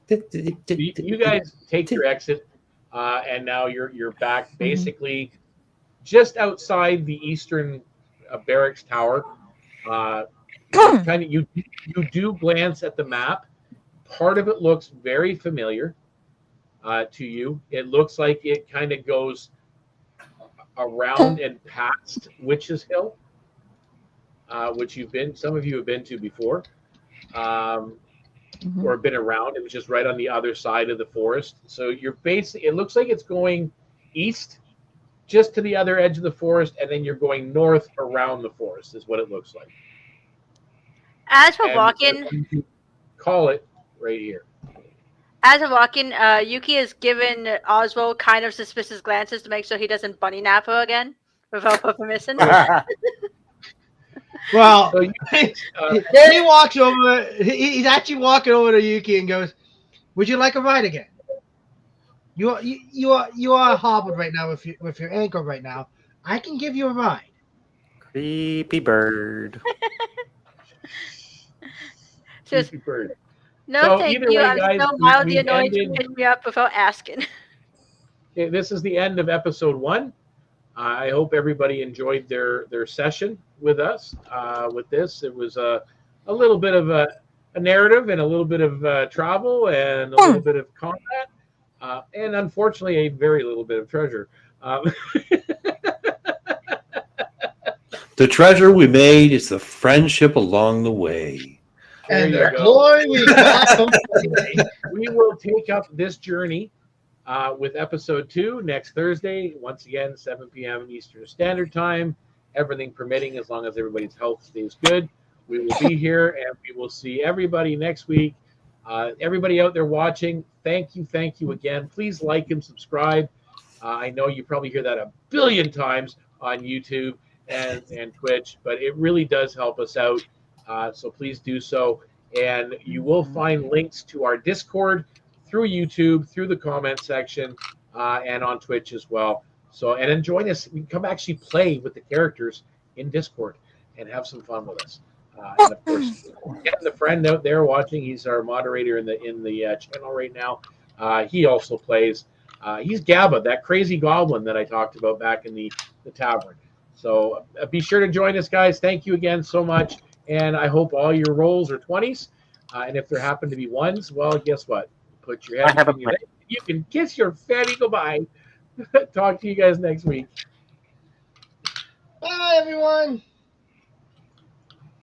You guys take your exit, and now you're back basically just outside the eastern barracks tower. You do glance at the map. Part of it looks very familiar to you. It looks like it kind of goes around and past Witch's Hill, which some of you have been to before, or been around. It was just right on the other side of the forest. So it looks like it's going east, just to the other edge of the forest, and then you're going north around the forest, is what it looks like. As we're And walking, you call it right here. As we're walking, Yuki has given Oswald kind of suspicious glances to make sure he doesn't bunny nap her again without her permission. Well, So then he walks over. He's actually walking over to Yuki and goes, "Would you like a ride again? You are hobbled right now with your ankle right now. I can give you a ride." Creepy bird. Just, Creepy bird. no, So thank either you. way, I'm guys, so mildly we've annoyed you ended- picked me up without asking. Okay, this is the end of episode 1. I hope everybody enjoyed their session with us. With this, it was a little bit of a narrative and a little bit of travel and a little bit of combat, and unfortunately, a very little bit of treasure. The treasure we made is the friendship along the way. There And you the go. glory we got from Sunday. We will take up this journey with episode 2 next Thursday. Once again, 7 p.m. Eastern Standard Time. Everything permitting, as long as everybody's health stays good. We will be here, and we will see everybody next week. Everybody out there watching, thank you again. Please like and subscribe. I know you probably hear that a billion times on YouTube and Twitch, but it really does help us out. So please do so. And you will find links to our Discord through YouTube, through the comment section, and on Twitch as well. So, and then join us. You can come actually play with the characters in Discord and have some fun with us. And of course, getting the friend out there watching. He's our moderator in the channel right now. He also plays. He's Gabba, that crazy goblin that I talked about back in the tavern. So be sure to join us, guys. Thank you again so much. And I hope all your rolls are 20s. And if there happen to be 1s, well, guess what? Put your head in your head. You can kiss your fatty goodbye. Talk to you guys next week. Bye, everyone.